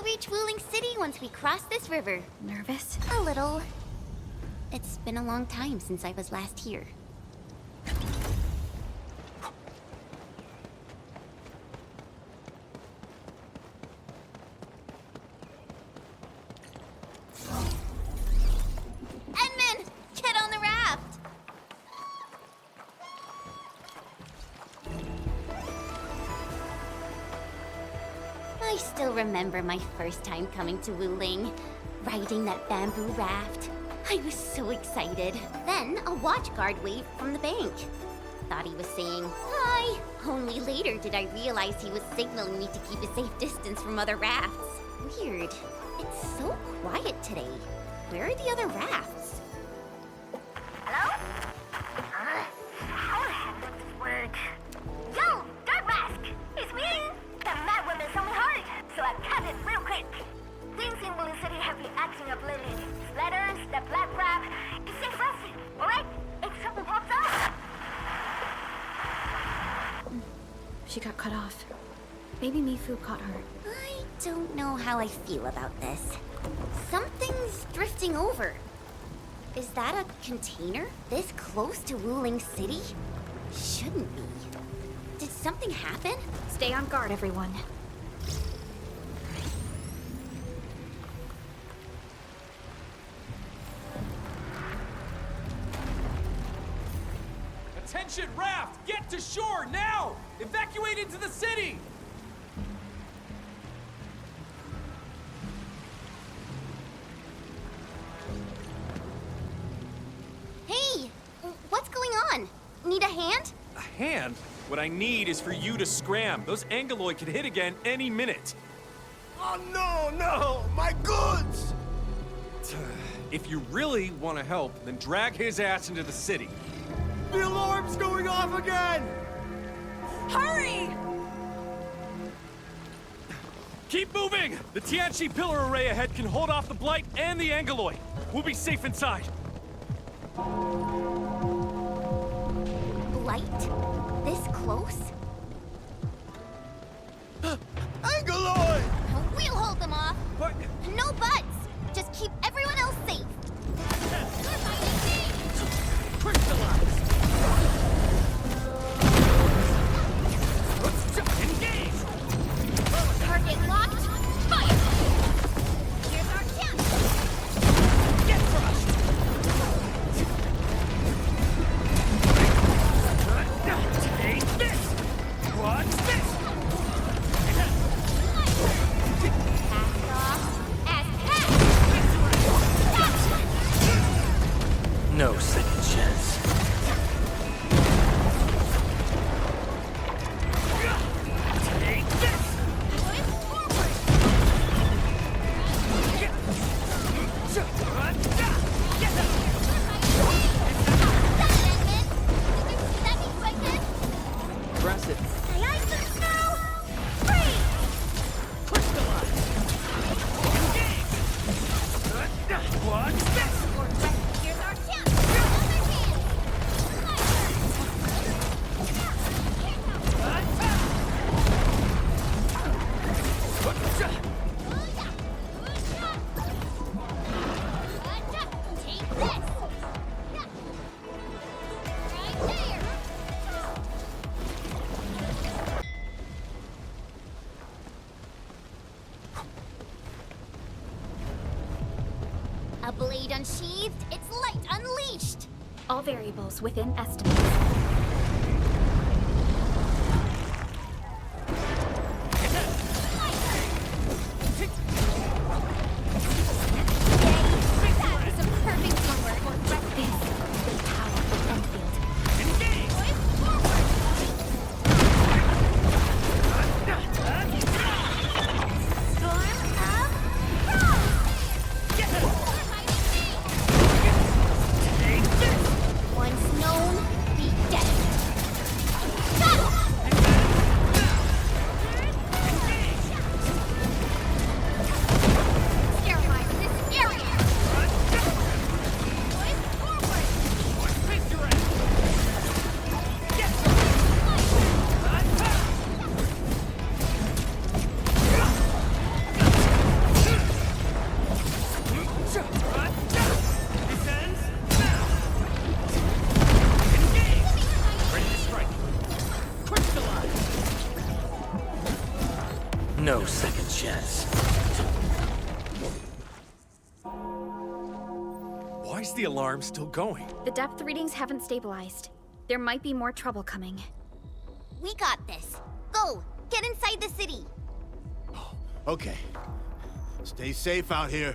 reach Wuling City once we cross this river. Nervous? A little. It's been a long time since I was last here. Edmund! Get on the raft! I still remember my first time coming to Wuling, riding that bamboo raft. I was so excited. Then a watch guard waved from the bank. Thought he was saying, "Hi." Only later did I realize he was signaling me to keep a safe distance from other rafts. Weird. It's so quiet today. Where are the other rafts? Hello? How the hell does this work? Yo, Dark Mask! It's me! The mad woman's on my heart, so I cut it real quick. Things in Wuling City have been acting up lately. Splatters, the black crab. It's exhausting, alright? If something pops up... She got cut off. Maybe Mifu caught her. I don't know how I feel about this. Something's drifting over. Is that a container? This close to Wuling City? Shouldn't be. Did something happen? Stay on guard, everyone. Attention, raft! Get to shore, now! Evacuate into the city! Hey! What's going on? Need a hand? A hand? What I need is for you to scram. Those Angeloi could hit again any minute. Oh no! My goods! If you really want to help, then drag his ass into the city. The alarm's going off again! Hurry! Keep moving! The Tianchi pillar array ahead can hold off the Blight and the Angeloi. We'll be safe inside. Blight? This close? Angeloi! We'll hold them off. But No buts! Just keep everyone else safe. crystallize! Engage! Target locked. Fire! Here's our chance. Get crushed! Take this! What's this? Cast off as cast. No second chance. Take this! Aggressive. Crystallize! Engage! What's this? A blade unsheathed, its light unleashed. All variables within estimates. That was some perfect teamwork. This is the power of Endfield. Engage! Storm of Frost! Take this! Once known, be dead. alarm still going. The depth readings haven't stabilized. There might be more trouble coming. We got this. Go! Get inside the city! Okay. Stay safe out here.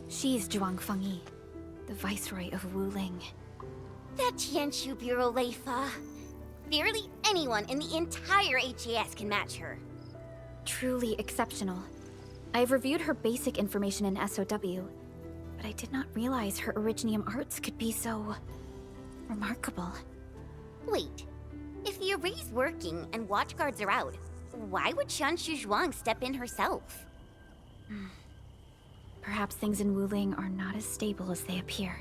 She's Zhuang Fengyi, the Viceroy of Wuling. That Tianshu Bureau Leifa. Barely anyone in the entire HAS can match her. Truly exceptional. I've reviewed her basic information in SOW, but I did not realize her Originium arts could be so... remarkable. Wait, if the array's working and watchguards are out, why would Tianshu Zhuang step in herself? Perhaps things in Wuling are not as stable as they appear.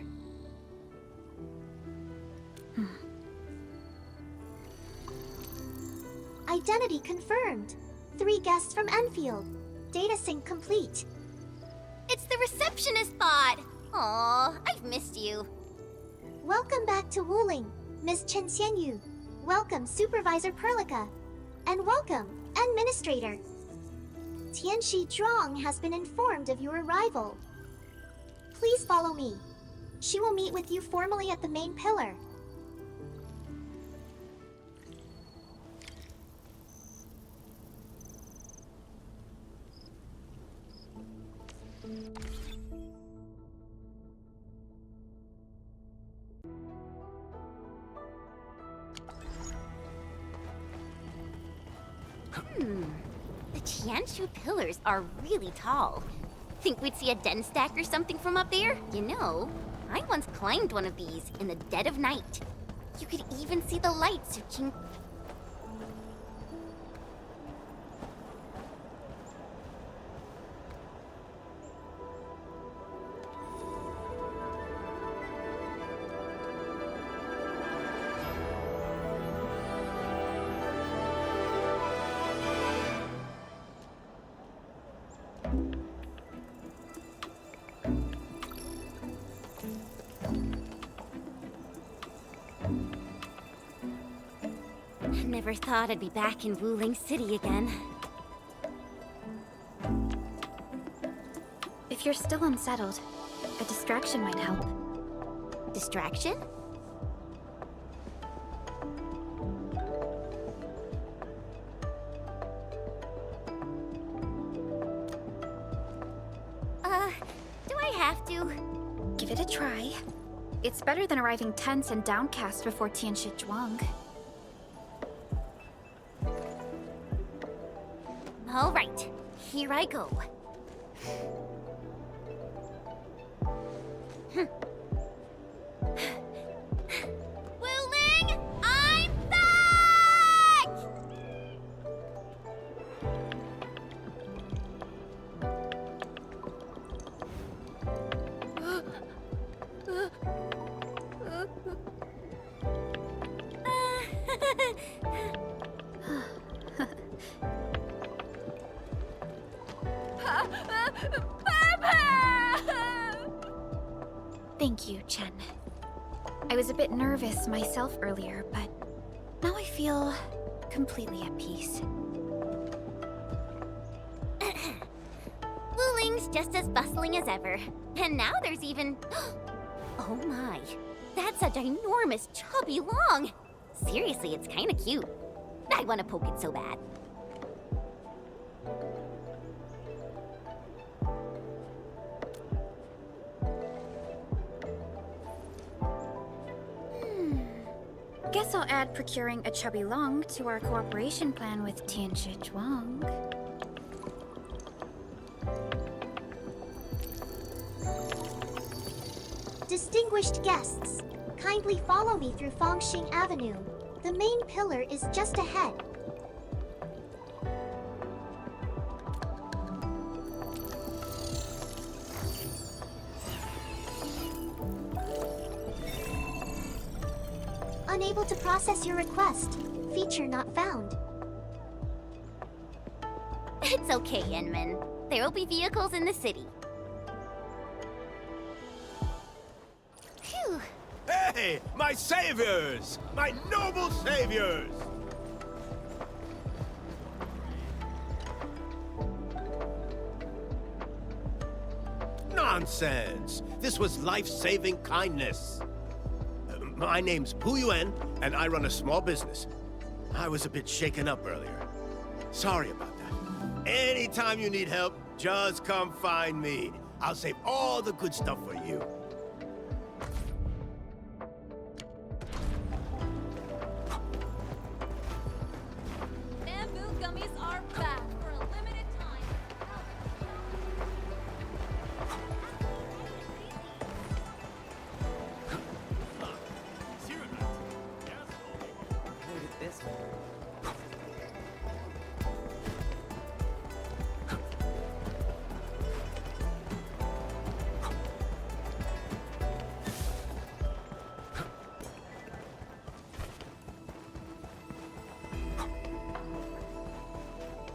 Identity confirmed. 3 guests from Enfield. Data sync complete. It's the receptionist bot! Aw, I've missed you. Welcome back to Wuling, Miss Chen Xianyu. Welcome, Supervisor Perlica. And welcome, Administrator. Tianxi Zhuang has been informed of your arrival. Please follow me. She will meet with you formally at the main pillar. The Tianshu pillars are really tall. Think we'd see a den stack or something from up there? You know, I once climbed one of these in the dead of night. You could even see the lights searching. Never thought I'd be back in Wuling City again. If you're still unsettled, a distraction might help. Distraction? Do I have to? Give it a try. It's better than arriving tense and downcast before Tianxi Zhuang. All right, here I go. Wuling! Thank you, Chen. I was a bit nervous myself earlier, but now I feel completely at peace. Wuling's just as bustling as ever. And now there's even... Oh my. That's a ginormous chubby long. Seriously, it's kinda cute. I want to poke it so bad. Guess I'll add procuring a chubby long to our cooperation plan with Tianshi Zhuang. Distinguished guests, kindly follow me through Fangxing Avenue. The main pillar is just ahead. Unable to process your request. Feature not found. It's okay, Inman. There will be vehicles in the city. Phew. Hey, my saviors! My noble saviors! Nonsense! This was life-saving kindness. My name's Pu Yuan, and I run a small business. I was a bit shaken up earlier. Sorry about that. Anytime you need help, just come find me. I'll save all the good stuff for you. Bamboo gummies are back for a limited time.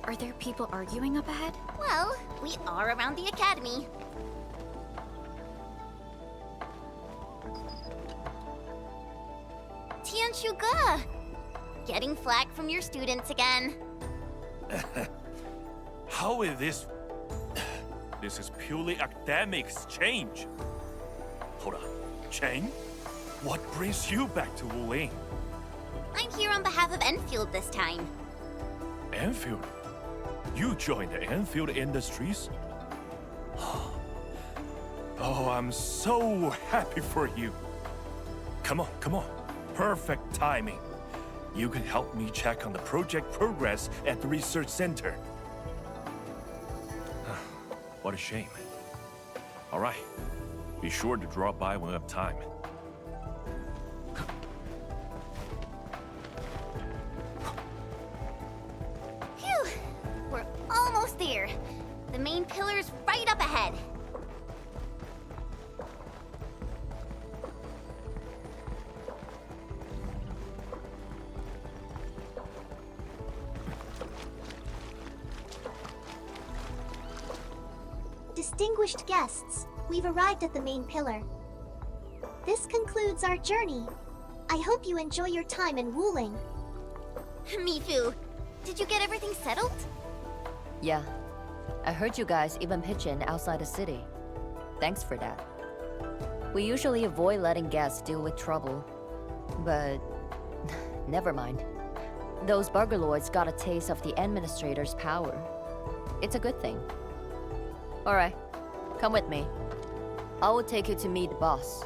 Are there people arguing up ahead? Well, we are around the academy. Tianshu Ge! Getting flack from your students again. How is this? This is purely academic exchange. Hold on. Chen? What brings you back to Wuling? I'm here on behalf of Enfield this time. Enfield? You joined the Enfield Industries? Oh, I'm so happy for you. Come on, come on. Perfect timing. You can help me check on the project progress at the research center. What a shame. All right. Be sure to drop by when you have time. Phew! We're almost there. The main pillar's right up ahead. Distinguished guests, we've arrived at the main pillar. This concludes our journey. I hope you enjoy your time in Wuling. Mifu, did you get everything settled? Yeah. I heard you guys even pitch in outside the city. Thanks for that. We usually avoid letting guests deal with trouble. But... never mind. Those burgaloids got a taste of the administrator's power. It's a good thing. Alright. Come with me. I will take you to meet the boss.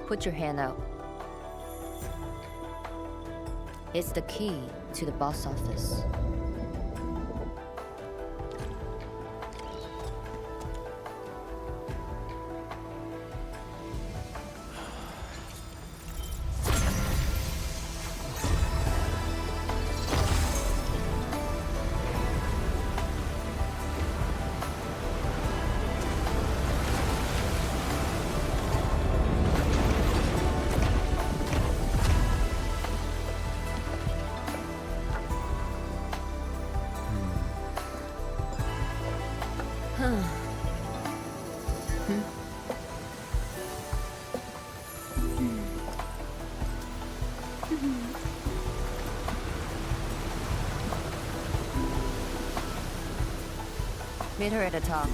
Put your hand out. It's the key to the boss office. Meet her at the top.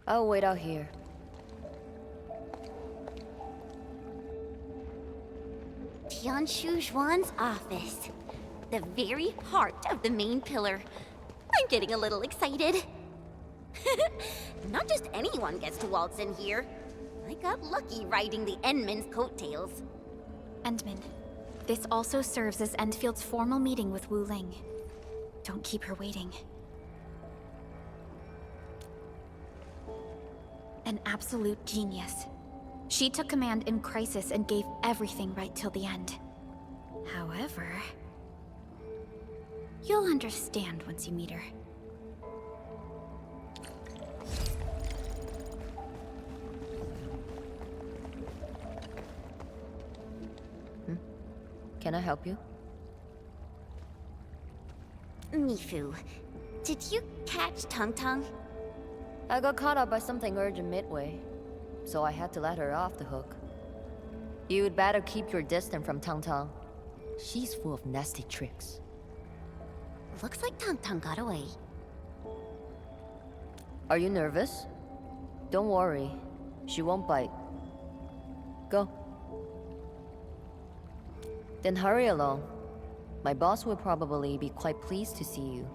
I'll wait out here. Tianshu Zhuan's office. The very heart of the main pillar. I'm getting a little excited. Not just anyone gets to waltz in here. I got lucky riding the Endman's coattails. Endman, this also serves as Endfield's formal meeting with Wu Ling. Don't keep her waiting. An absolute genius. She took command in crisis and gave everything right till the end. However, you'll understand once you meet her. Can I help you? Mifu, did you catch Tung Tung? I got caught up by something urgent midway, so I had to let her off the hook. You'd better keep your distance from Tung Tung. She's full of nasty tricks. Looks like Tung Tung got away. Are you nervous? Don't worry. She won't bite. Go. Then hurry along. My boss will probably be quite pleased to see you.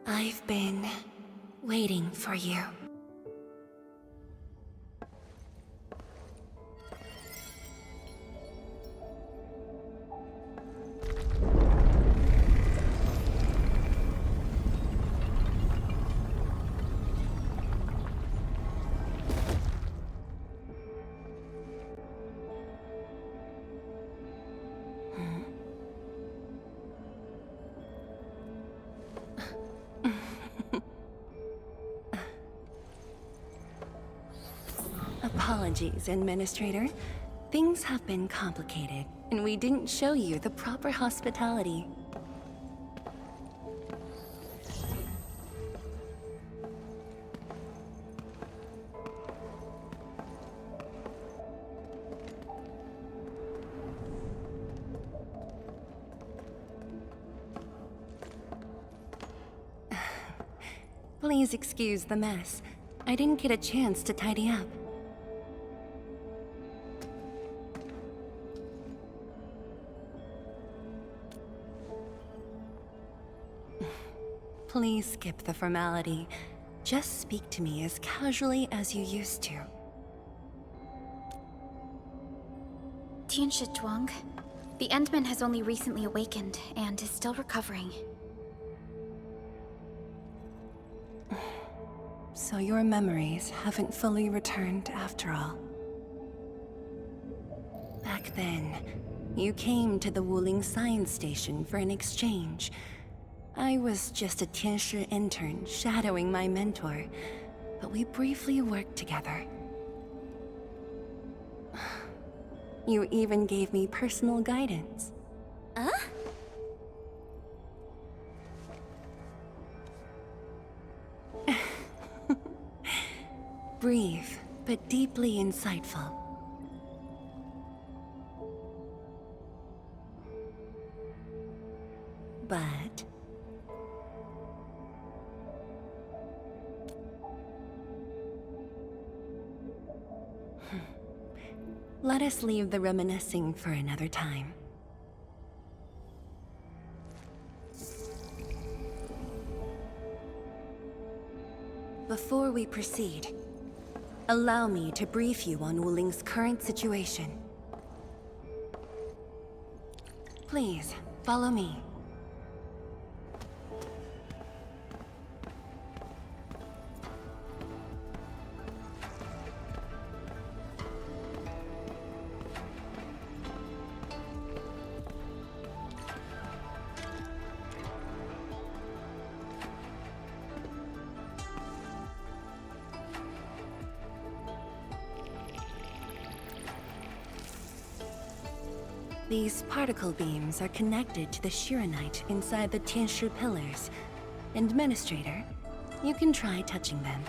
I've been waiting for you. Apologies, Administrator. Things have been complicated, and we didn't show you the proper hospitality. Please excuse the mess. I didn't get a chance to tidy up. Please skip the formality. Just speak to me as casually as you used to. Tianshi Zhuang. The Endman has only recently awakened and is still recovering. So your memories haven't fully returned after all. Back then, you came to the Wuling Science Station for an exchange. I was just a Tianshi intern shadowing my mentor, but we briefly worked together. You even gave me personal guidance. Huh? Brief, but deeply insightful. But... let us leave the reminiscing for another time. Before we proceed, allow me to brief you on Wuling's current situation. Please, follow me. These particle beams are connected to the Shiranite inside the Tianshi pillars. Administrator, you can try touching them.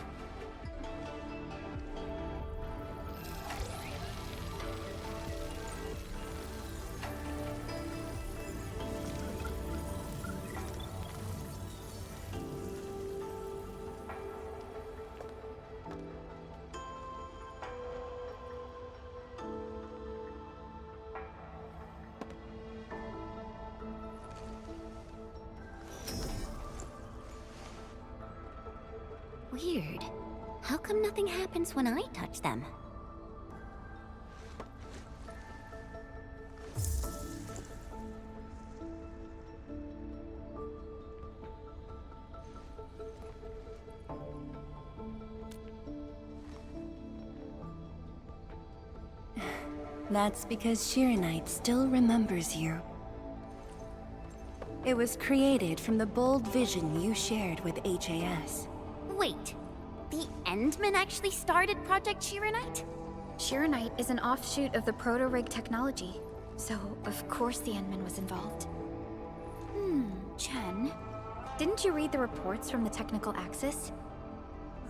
Weird. How come nothing happens when I touch them? That's because Shiranite still remembers you. It was created from the bold vision you shared with HAS. Wait, the Endman actually started Project Shiranite? Shiranite is an offshoot of the Proto-Rig technology, so of course the Endman was involved. Chen, didn't you read the reports from the Technical Axis?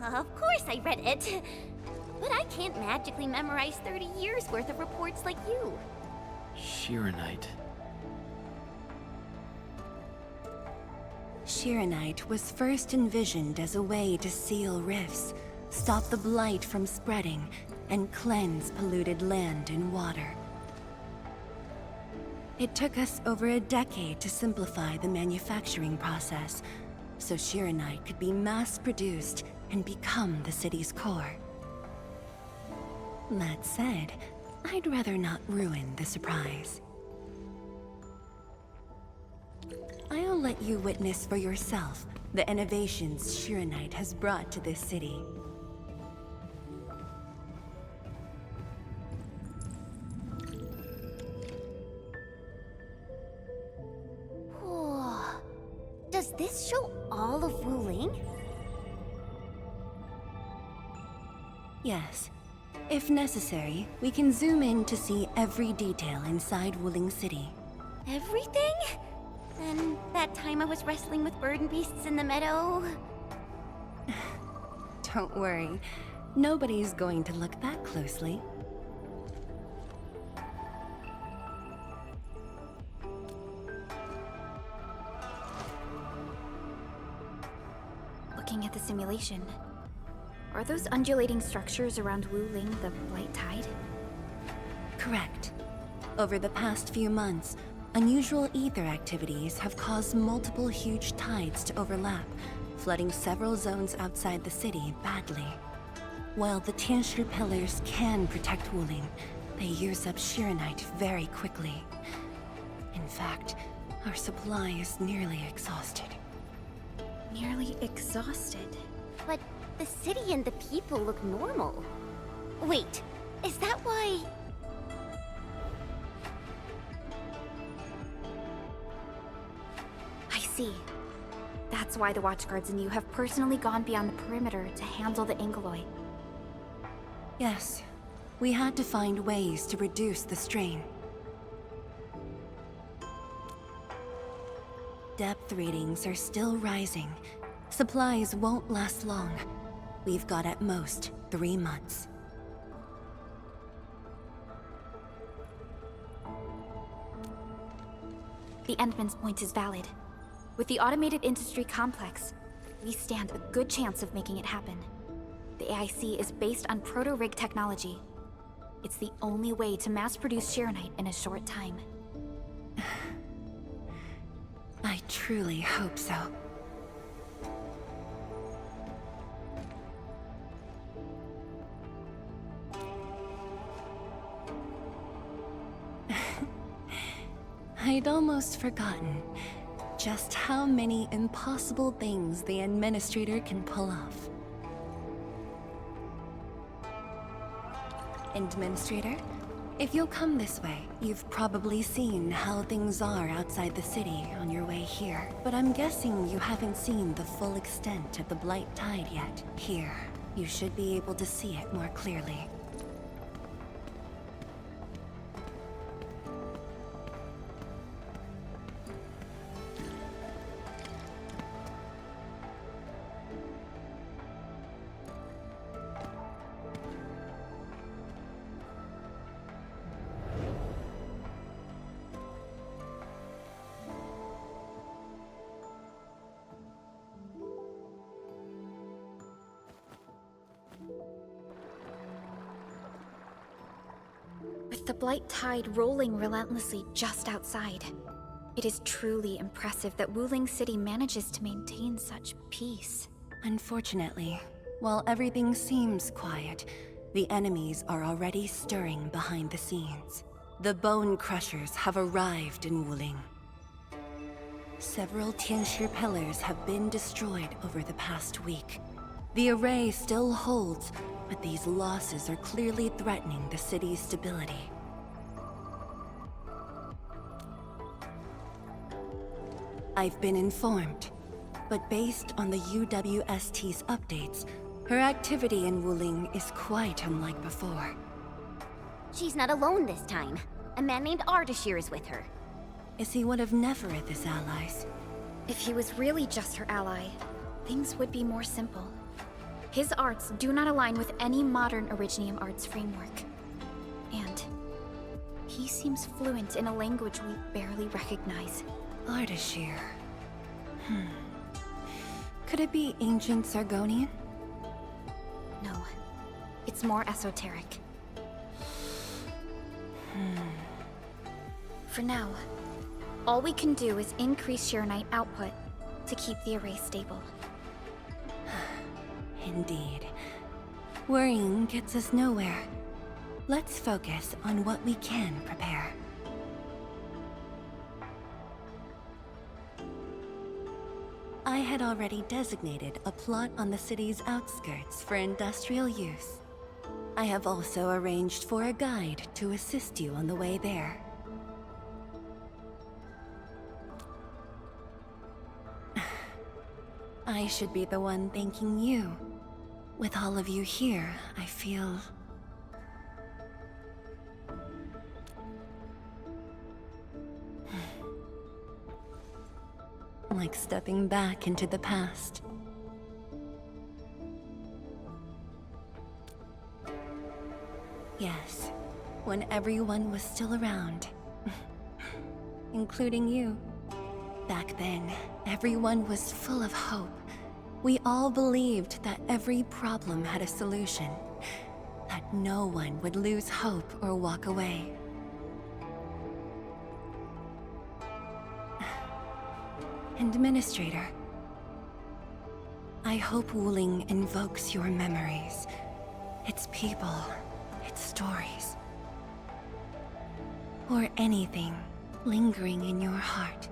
Of course I read it. But I can't magically memorize 30 years worth of reports like you. Shiranite. Shiranite was first envisioned as a way to seal rifts, stop the blight from spreading, and cleanse polluted land and water. It took us over a decade to simplify the manufacturing process, so Shiranite could be mass-produced and become the city's core. That said, I'd rather not ruin the surprise. I'll let you witness for yourself the innovations Shiranite has brought to this city. Does this show all of Wuling? Yes. If necessary, we can zoom in to see every detail inside Wuling City. Everything? And that time I was wrestling with bird and beasts in the meadow? Don't worry. Nobody's going to look that closely. Looking at the simulation, are those undulating structures around Wuling the Blight Tide? Correct. Over the past few months, unusual ether activities have caused multiple huge tides to overlap, flooding several zones outside the city badly. While the Tianshi pillars can protect Wuling, They use up Shironite very quickly. In fact, our supply is nearly exhausted. Nearly exhausted. But the city and the people look normal. Wait, is that why... I see. That's why the Watchguards and you have personally gone beyond the perimeter to handle the Angeloi. Yes, we had to find ways to reduce the strain. Depth readings are still rising. Supplies won't last long. We've got at most 3 months. The Endman's point is valid. With the automated industry complex, we stand a good chance of making it happen. The AIC is based on proto-rig technology. It's the only way to mass-produce Shironite in a short time. I truly hope so. I'd almost forgotten just how many impossible things the Administrator can pull off. Administrator, if you'll come this way, you've probably seen how things are outside the city on your way here. But I'm guessing you haven't seen the full extent of the Blight Tide yet. Here, you should be able to see it more clearly. With the Blight Tide rolling relentlessly just outside, it is truly impressive that Wuling City manages to maintain such peace. Unfortunately, while everything seems quiet, the enemies are already stirring behind the scenes. The Bone Crushers have arrived in Wuling. Several Tianshi pillars have been destroyed over the past week. The array still holds, but these losses are clearly threatening the city's stability. I've been informed, but based on the UWST's updates, her activity in Wuling is quite unlike before. She's not alone this time. A man named Ardashir is with her. Is he one of Nefereth's allies? If he was really just her ally, things would be more simple. His arts do not align with any modern Originium arts framework. And he seems fluent in a language we barely recognize. Ardashir. Could it be ancient Sargonian? No, it's more esoteric. For now, all we can do is increase Shironite output to keep the array stable. Indeed. Worrying gets us nowhere. Let's focus on what we can prepare. I had already designated a plot on the city's outskirts for industrial use. I have also arranged for a guide to assist you on the way there. I should be the one thanking you. With all of you here, I feel... like stepping back into the past. Yes, when everyone was still around. Including you. Back then, everyone was full of hope. We all believed that every problem had a solution. That no one would lose hope or walk away. Administrator, I hope Wuling invokes your memories. Its people, its stories. or anything lingering in your heart.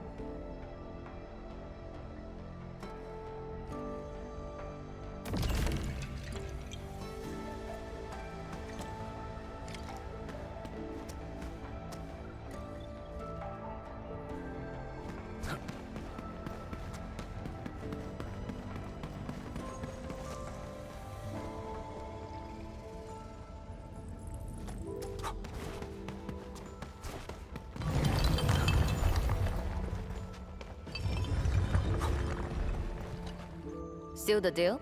Seal the deal?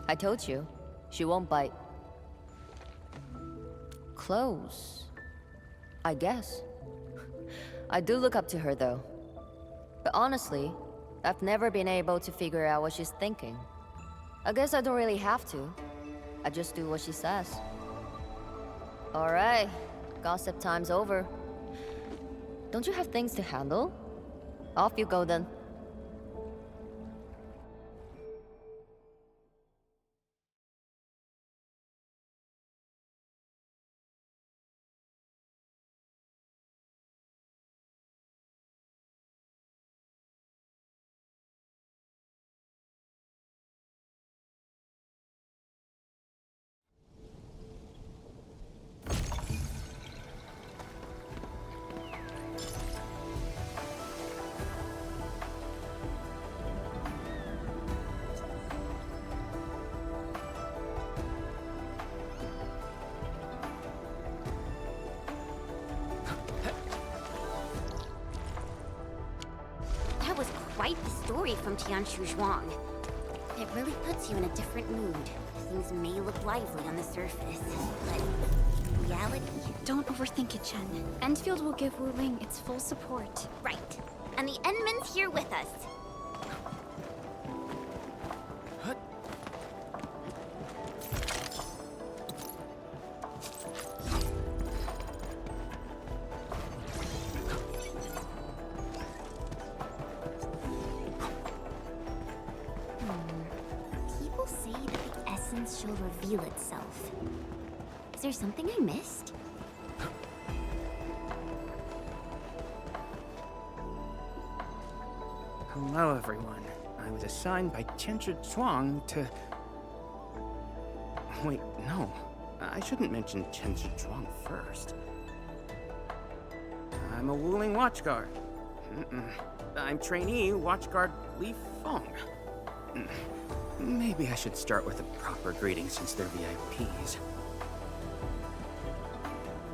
I told you, she won't bite. Close, I guess. I do look up to her though. But honestly, I've never been able to figure out what she's thinking. I guess I don't really have to. I just do what she says. Alright, gossip time's over. Don't you have things to handle? Off you go then. That was quite the story from Tianshu Zhuang. It really puts you in a different mood. Things may look lively on the surface, but in reality... Don't overthink it, Chen. Endfield will give Wu Ling its full support. Right. And the Endman's here with us. People say that the essence shall reveal itself. Is there something I missed? Hello, everyone. I was assigned by Tianshi Zhuang to... Wait, no. I shouldn't mention Tianshi Zhuang first. I'm a Wuling Watchguard. I'm trainee Watchguard Li Feng. Maybe I should start with a proper greeting since they're VIPs.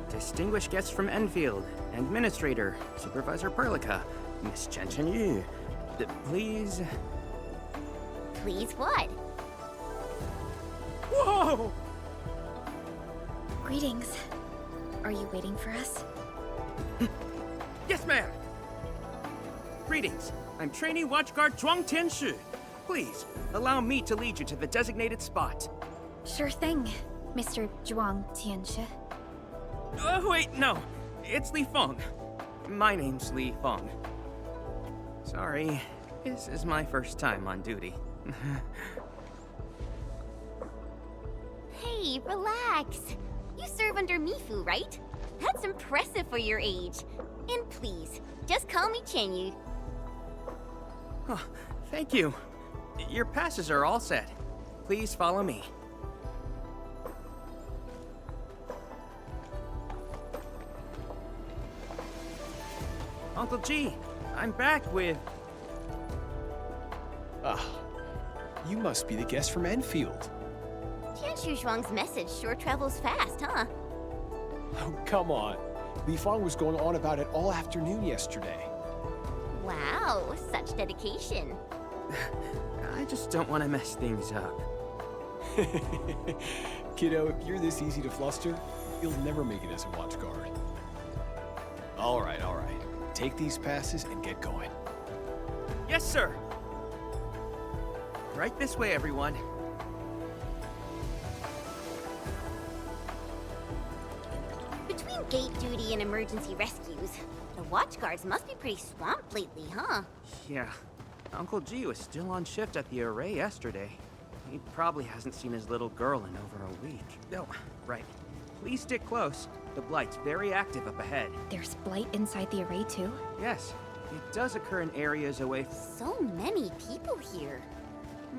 Distinguished guests from Enfield, Administrator, Supervisor Perlica, Miss Chen Yu. Please... Please what? Whoa! Greetings. Are you waiting for us? Yes, ma'am! Greetings. I'm trainee Watchguard Zhuang Tianshu. Please, allow me to lead you to the designated spot. Sure thing, Mr. Zhuang Tianshi. Wait, no. It's Li Feng. My name's Li Feng. Sorry, this is my first time on duty. Hey, relax. You serve under Mifu, right? That's impressive for your age. And please, just call me Chenyu. Oh, thank you. Your passes are all set. Please follow me. Uncle G, I'm back with... Ah, you must be the guest from Enfield. Tianshu Zhuang's message sure travels fast, huh? Oh, come on. Li Feng was going on about it all afternoon yesterday. Wow, such dedication. I just don't want to mess things up. Kiddo, if you're this easy to fluster, you'll never make it as a watch guard. All right, all right. Take these passes and get going. Yes, sir. Right this way, everyone. Between gate duty and emergency rescues, the watch guards must be pretty swamped lately, huh? Yeah. Uncle G was still on shift at the array yesterday. He probably hasn't seen his little girl in over a week. Oh, right. Please stick close. The Blight's very active up ahead. There's blight inside the array too? Yes, it does occur in areas away from... So many people here.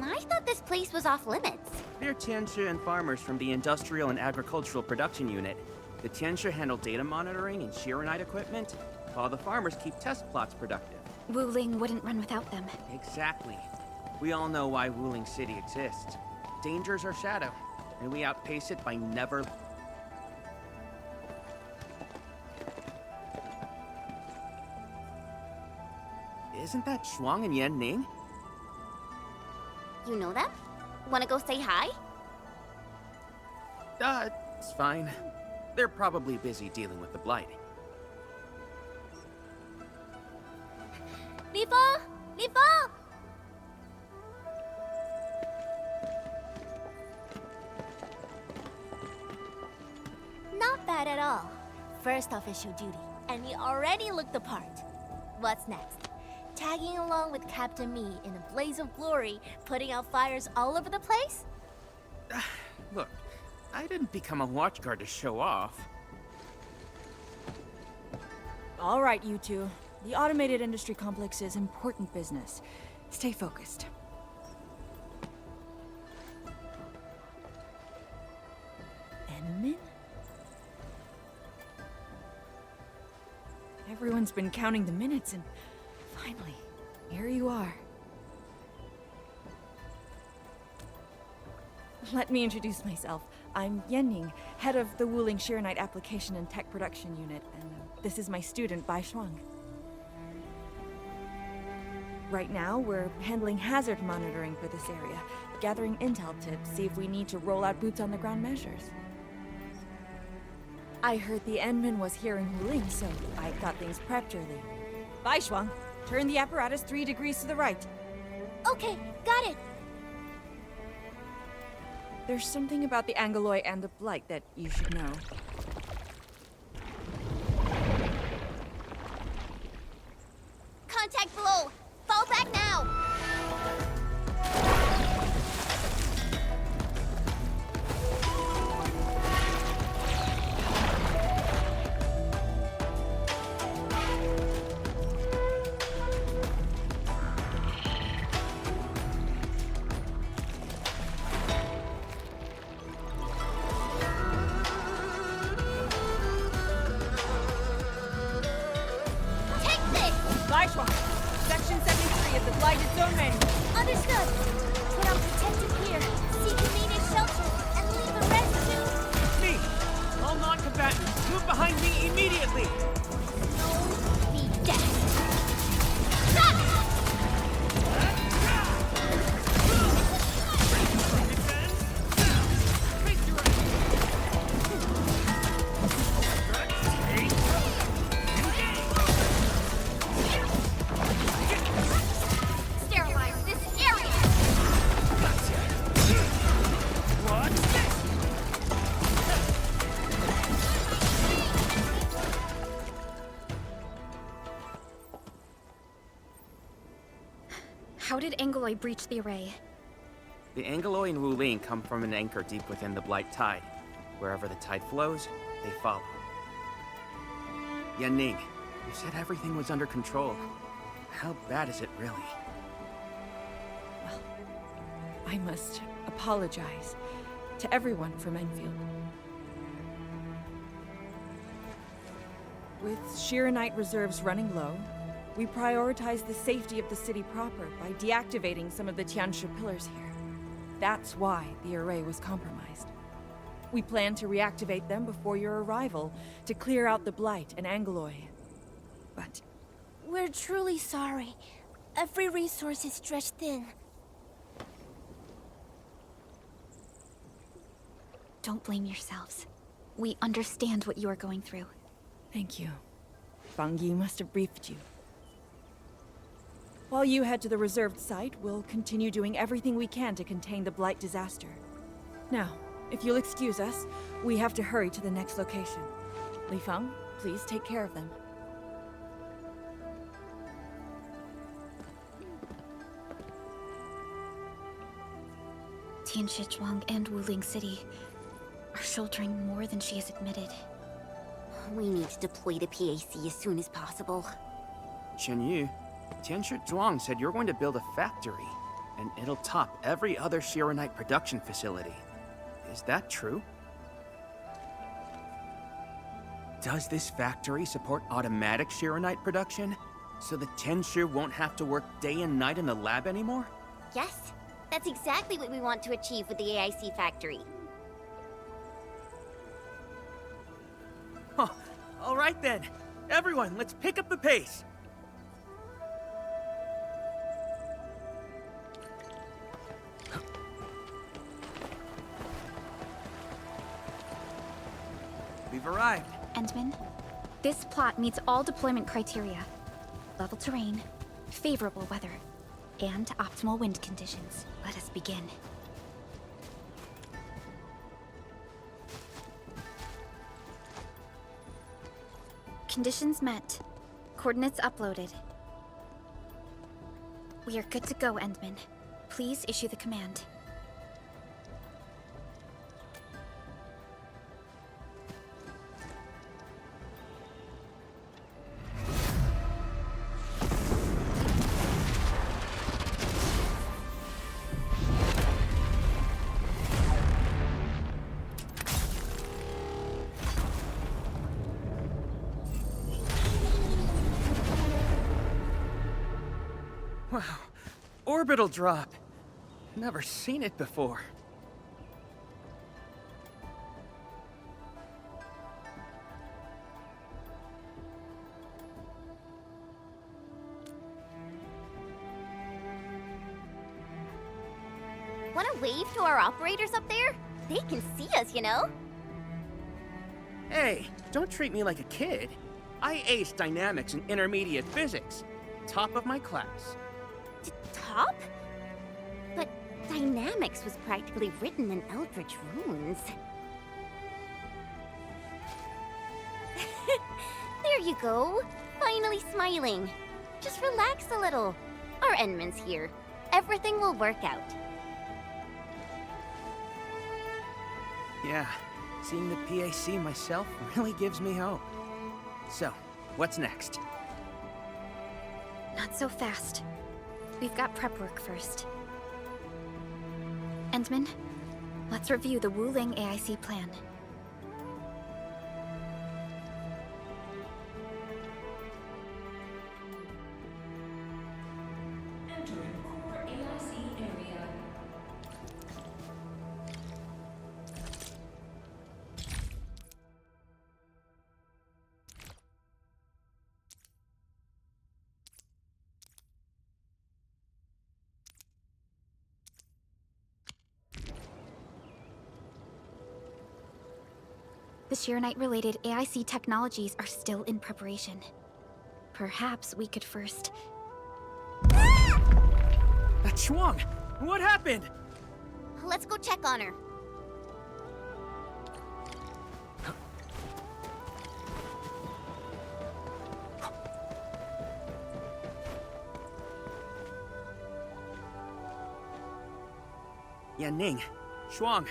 I thought this place was off limits. They're Tianxia and farmers from the Industrial and Agricultural Production Unit. The Tianxia handle data monitoring and Shiranite equipment, while the farmers keep test plots productive. Wuling wouldn't run without them. Exactly. We all know why Wuling City exists. Dangers our shadow, and we outpace it by never... Isn't that Shuang and Yan Ning? You know them? Wanna go say hi? It's fine. They're probably busy dealing with the Blight. Li Feng! Li Feng! Not bad at all. First official duty, and you already look the part. What's next? Tagging along with Captain Me in a blaze of glory, putting out fires all over the place? Look, I didn't become a watchguard to show off. All right, you two. The automated industry complex is important business. Stay focused. Enmin? Everyone's been counting the minutes and finally, here you are. Let me introduce myself. I'm Yenning, head of the Wuling Shiranite Application and Tech Production Unit, and this is my student, Bai Shuang. Right now, we're handling hazard monitoring for this area, gathering intel to see if we need to roll out boots-on-the-ground measures. I heard the Enmin was here in Wuling, so I got things prepped early. Bai Shuang, turn the apparatus 3 degrees to the right. Okay, got it. There's something about the Angeloi and the Blight that you should know. Contact below! Fall back now! Section 73 of the Blighted Zone Manual. Understood. Put on protective gear, seek immediate shelter, and leave the rest to... Me! All non-combatants, move behind me immediately! Be dead! Sterilize this area! How did Angeloi breach the array? The Angeloi and Wuling come from an anchor deep within the Blight Tide. Wherever the tide flows, they follow. Yan Ning, you said everything was under control. How bad is it really? Well, I must apologize to everyone from Enfield. With Shiranite reserves running low, we prioritize the safety of the city proper by deactivating some of the Tianxia pillars here. That's why the array was compromised. We plan to reactivate them before your arrival to clear out the Blight and Angeloi. But We're truly sorry. Every resource is stretched thin. Don't blame yourselves. We understand what you are going through. thank you. Fang Yi must have briefed you. While you head to the reserved site, we'll continue doing everything we can to contain the Blight disaster. Now, if you'll excuse us, we have to hurry to the next location. Li Feng, please take care of them. Tianxia and Wuling City are shouldering more than she has admitted. We need to deploy the PAC as soon as possible. Chen Tianshi Zhuang said you're going to build a factory, and it'll top every other Shiranite production facility. Is that true? Does this factory support automatic Shiranite production? So the Tianshi won't have to work day and night in the lab anymore? Yes, that's exactly what we want to achieve with the AIC factory. Huh. All right then. Everyone, let's pick up the pace. We've arrived. Endman, this plot meets all deployment criteria. Level terrain, favorable weather, and optimal wind conditions. Let us begin. Conditions met. Coordinates uploaded. We are good to go, Endman. Please issue the command. Wow. Orbital drop. Never seen it before. Want to wave to our operators up there? They can see us, you know? Hey, don't treat me like a kid. I aced dynamics and intermediate physics. Top of my class. Top? But dynamics was practically written in Eldritch runes. There you go. Finally smiling. Just relax a little. Our Endman's here. Everything will work out. Yeah, seeing the PAC myself really gives me hope. So, what's next? Not so fast. We've got prep work first. Endman, let's review the Wuling AIC plan. Entering core AIC area. The Shiranite-related AIC technologies are still in preparation. Perhaps we could first... That's Zhuang! What happened? Let's go check on her. Yanning, Zhuang,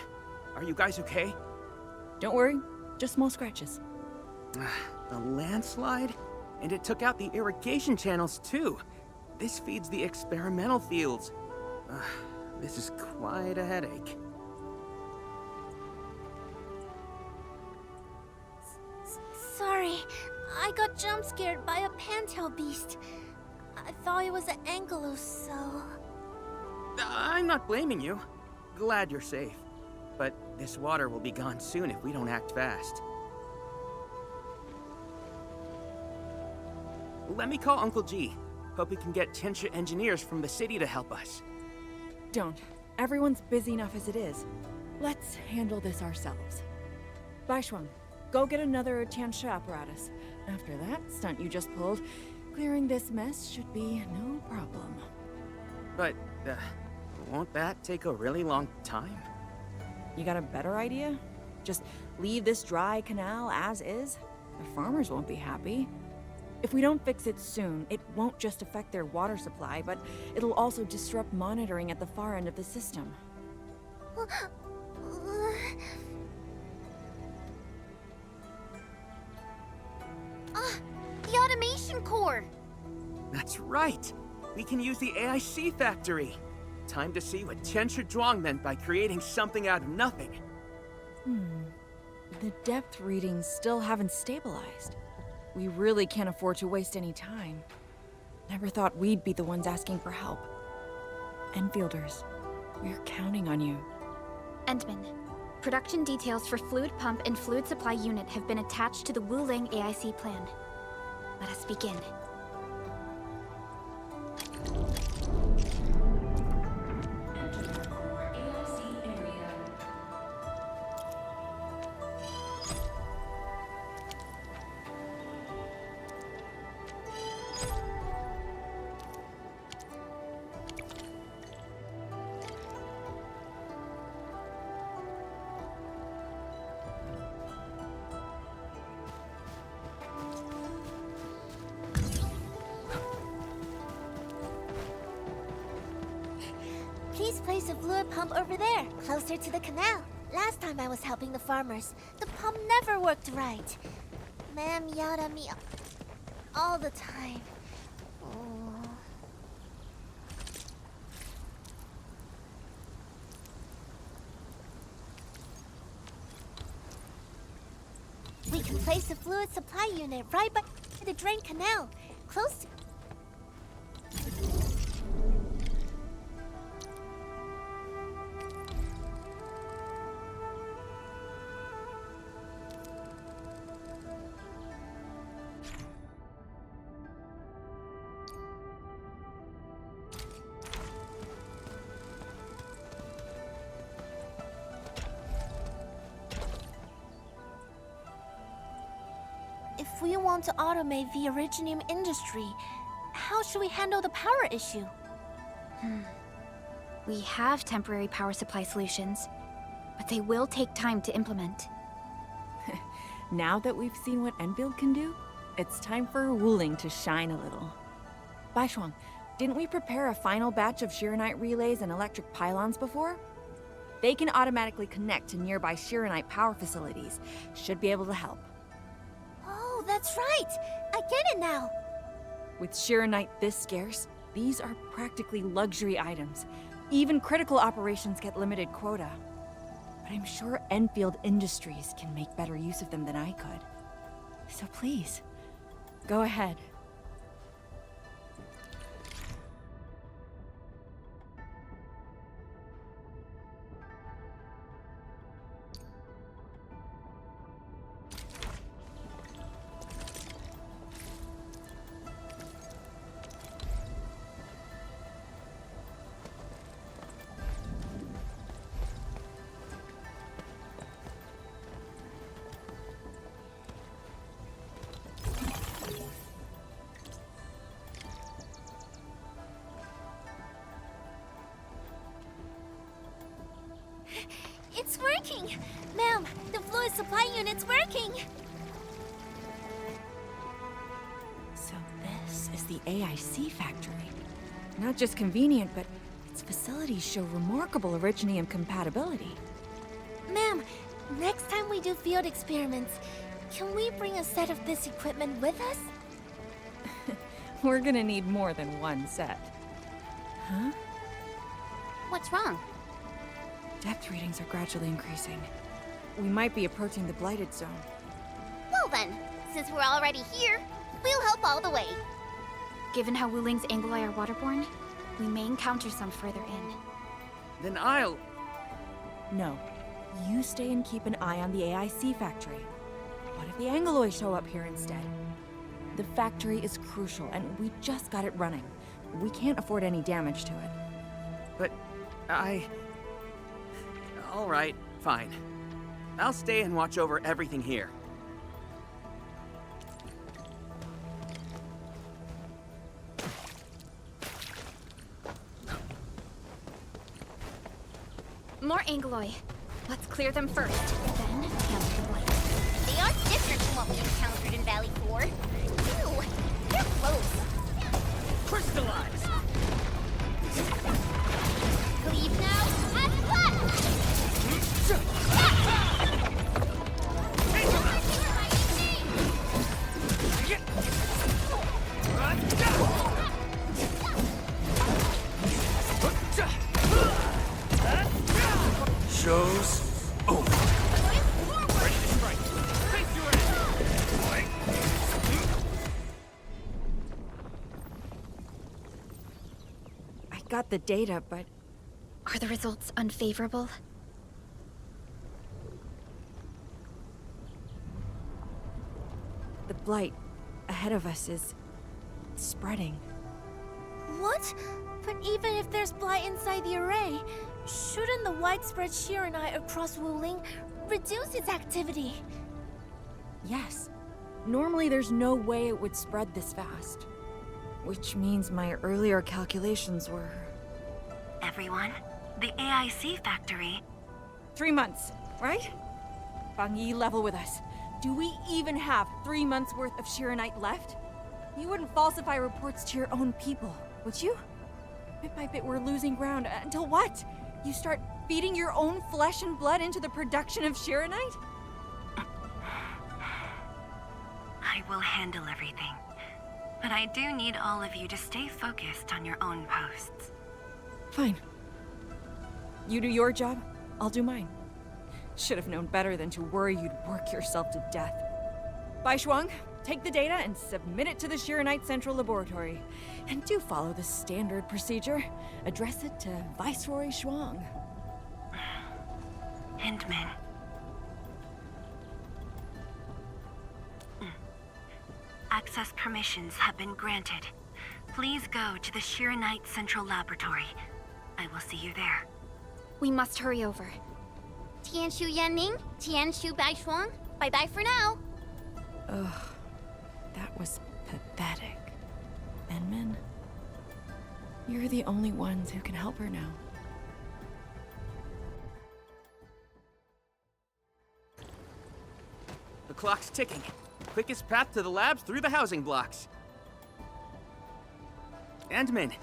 are you guys okay? Don't worry, just small scratches. The landslide? And it took out the irrigation channels too. This feeds the experimental fields. This is quite a headache. Sorry, I got jump scared by a pantail beast. I thought it was an ankylo, so... I'm not blaming you. Glad you're safe. But this water will be gone soon if we don't act fast. Let me call Uncle G. Hope we can get Tianshi engineers from the city to help us. Don't. Everyone's busy enough as it is. Let's handle this ourselves. Baishuang, go get another Tianshi apparatus. After that stunt you just pulled, clearing this mess should be no problem. But, won't that take a really long time? You got a better idea? Just leave this dry canal as is? The farmers won't be happy. If we don't fix it soon, it won't just affect their water supply, but it'll also disrupt monitoring at the far end of the system. right! We can use the AIC factory! Time to see what Tianshi Zhuang meant by creating something out of nothing. The depth readings still haven't stabilized. We really can't afford to waste any time. Never thought we'd be the ones asking for help. Enfielders, we're counting on you. Endman, production details for fluid pump and fluid supply unit have been attached to the Wuling AIC plan. Let us begin. Enter core AIC area. Please place a fluid pump over there, closer to the canal. Last time I was helping the farmers, the pump never worked right. Ma'am yelled at me all the time. Oh. We can place a fluid supply unit right by the drain canal, close to... If we want to automate the Originium industry, how should we handle the power issue? We have temporary power supply solutions, but they will take time to implement. Now that we've seen what Enfield can do, it's time for Wuling to shine a little. Baishuang, didn't we prepare a final batch of Shiranite relays and electric pylons before? They can automatically connect to nearby Shiranite power facilities. Should be able to help. Oh, that's right! I get it now! With Shiranite this scarce, these are practically luxury items. Even critical operations get limited quota. But I'm sure Enfield Industries can make better use of them than I could. So please, go ahead. It's working! Ma'am, the fluid supply unit's working! So this is the AIC factory. Not just convenient, but its facilities show remarkable Originium compatibility. Ma'am, next time we do field experiments, can we bring a set of this equipment with us? We're gonna need more than one set. Huh? What's wrong? Depth readings are gradually increasing. We might be approaching the blighted zone. Well then, since we're already here, we'll help all the way. Given how Wuling's Angloi are waterborne, we may encounter some further in. Then I'll... No. You stay and keep an eye on the AIC factory. What if the Angloi show up here instead? The factory is crucial, and we just got it running. We can't afford any damage to it. But all right, fine. I'll stay and watch over everything here. More Angloi. Let's clear them first, then handle the blight. They are different from what we encountered in Valley 4. Ew, they're close. Crystallize! Leave now, and left! the data, but Are the results unfavorable? the blight ahead of us is spreading. What? But even if there's blight inside the array, shouldn't the widespread Shiranite across Wuling reduce its activity? Yes. Normally there's no way it would spread this fast. Which means my earlier calculations were... Everyone, the AIC factory. 3 months, right? Bang Yi, level with us. Do we even have 3 months worth of Shiranite left? You wouldn't falsify reports to your own people, would you? Bit by bit we're losing ground, until what? You start feeding your own flesh and blood into the production of Shiranite? I will handle everything. But I do need all of you to stay focused on your own posts. Fine. You do your job, I'll do mine. Should have known better than to worry you'd work yourself to death. Bai Shuang, take the data and submit it to the Shiranite Central Laboratory. And do follow the standard procedure. Address it to Viceroy Shuang. Hindman. Access permissions have been granted. Please go to the Shiranite Central Laboratory. I will see you there. We must hurry over. Tianshu Yanning, Tianshu Baishuang, bye-bye for now. Ugh, that was pathetic. Enman, you're the only ones who can help her now. The clock's ticking. Quickest path to the labs through the housing blocks. Endman,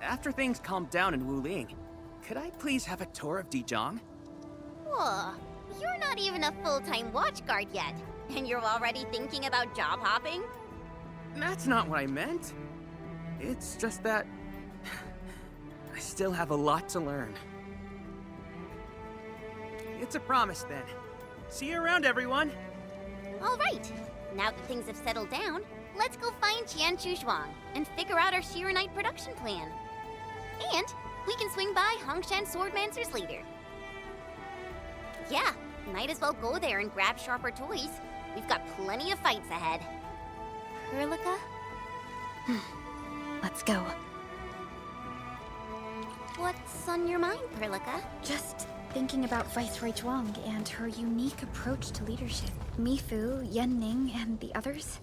after things calm down in Wuling, could I please have a tour of Dijiang? Whoa, you're not even a full-time watch guard yet, and you're already thinking about job hopping? That's not what I meant. It's just that... I still have a lot to learn. It's a promise, then. See you around, everyone! All right, now that things have settled down, let's go find Tianshu Zhuang and figure out our Shiranite production plan. And we can swing by Hongshan Swordmancer's later. Yeah, might as well go there and grab sharper toys. We've got plenty of fights ahead. Perlica? Let's go. What's on your mind, Perlica? Just thinking about Viceroy Zhuang and her unique approach to leadership. Mifu, Yanning, and the others.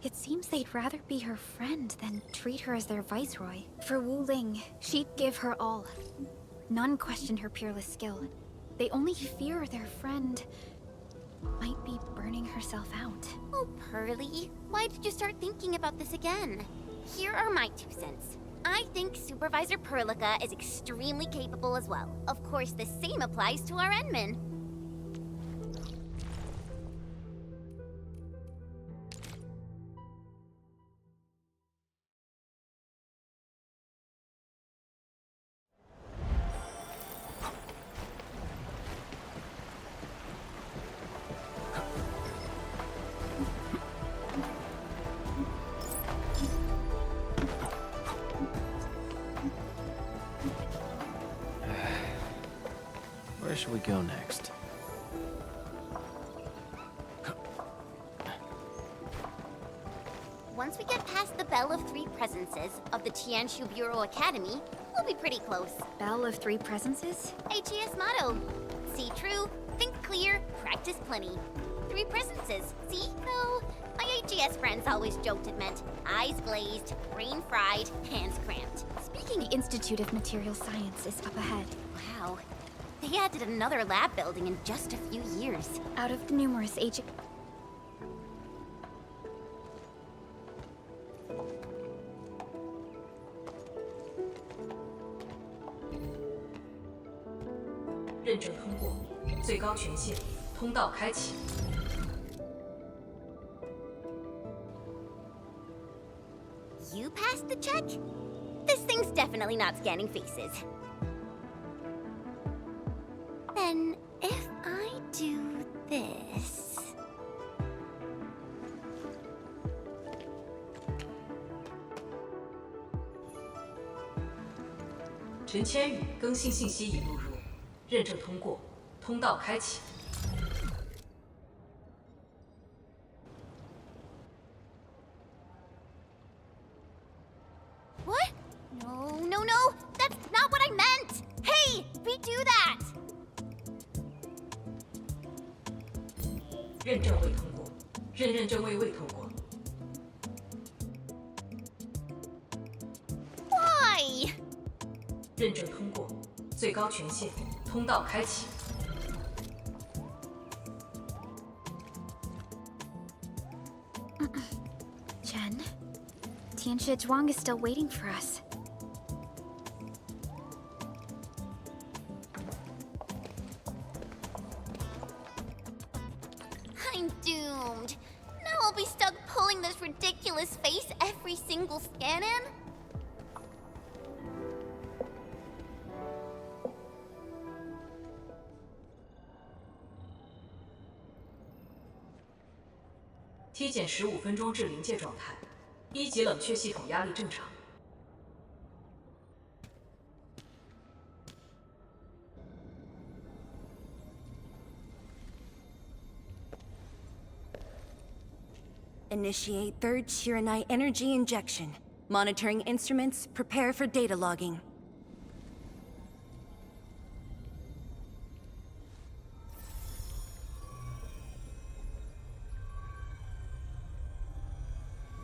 It seems they'd rather be her friend than treat her as their viceroy. For Wuling, she'd give her all. None question her peerless skill. They only fear their friend might be burning herself out. Oh, Pearly, why did you start thinking about this again? Here are my 2 cents. I think Supervisor Perlica is extremely capable as well. Of course, the same applies to our Enman. Where should we go next? Once we get past the Bell of Three Presences of the Tianshu Bureau Academy, we'll be pretty close. Bell of Three Presences? AGS motto. See true, think clear, practice plenty. 3 presences, see? Though, my AGS friends always joked it meant eyes glazed, brain fried, hands cramped. Speaking, the Institute of Material Science is up ahead. Wow. They added another lab building in just a few years. Out of the numerous AG... 认证通过，最高权限，通道开启。 You passed the check? This thing's definitely not scanning faces. Then, if I do this... 陈千羽更新信息已录入，认证通过，通道开启。 What? No, no, no! That's not what I meant! Hey! Redo that! 认证未通过，认证未通过。 Why? 认证通过，最高权限，通道开启。 Chen, Tianxie Zhuang is still waiting for us. I'm doomed. Now I'll be stuck pulling this ridiculous face every single scan-in? T 减15分钟至临界状态，1级冷却系统压力正常。 Initiate third Chironite energy injection. Monitoring instruments, prepare for data logging.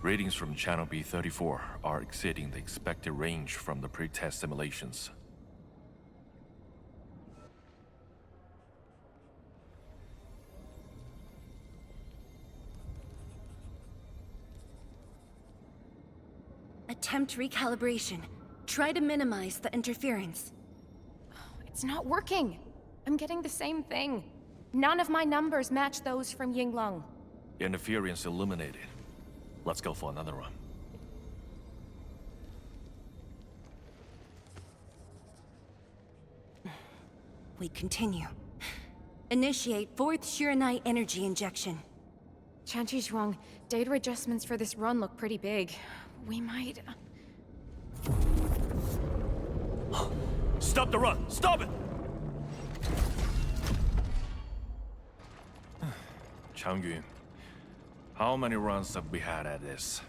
Readings from channel B34 are exceeding the expected range from the pre-test simulations. Attempt recalibration. Try to minimize the interference. It's not working. I'm getting the same thing. None of my numbers match those from Yinglong. Interference eliminated. Let's go for another run. We continue. Initiate fourth Chironite energy injection. Tianxie Zhuang, data adjustments for this run look pretty big. We might... Stop the run! Stop it! Changyun, how many runs have we had at this?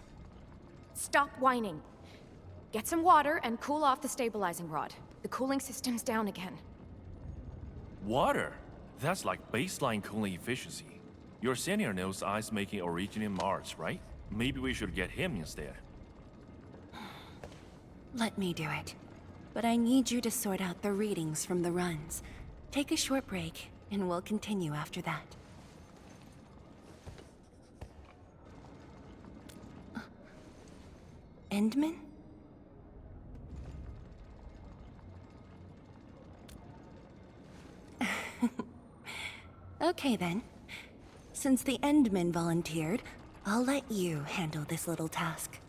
Stop whining. Get some water and cool off the stabilizing rod. The cooling system's down again. Water? That's like baseline cooling efficiency. Your senior knows ice-making originated in Mars, right? Maybe we should get him instead. Let me do it. But I need you to sort out the readings from the runs. Take a short break, and we'll continue after that. Endman? Okay then. Since the Endman volunteered, I'll let you handle this little task.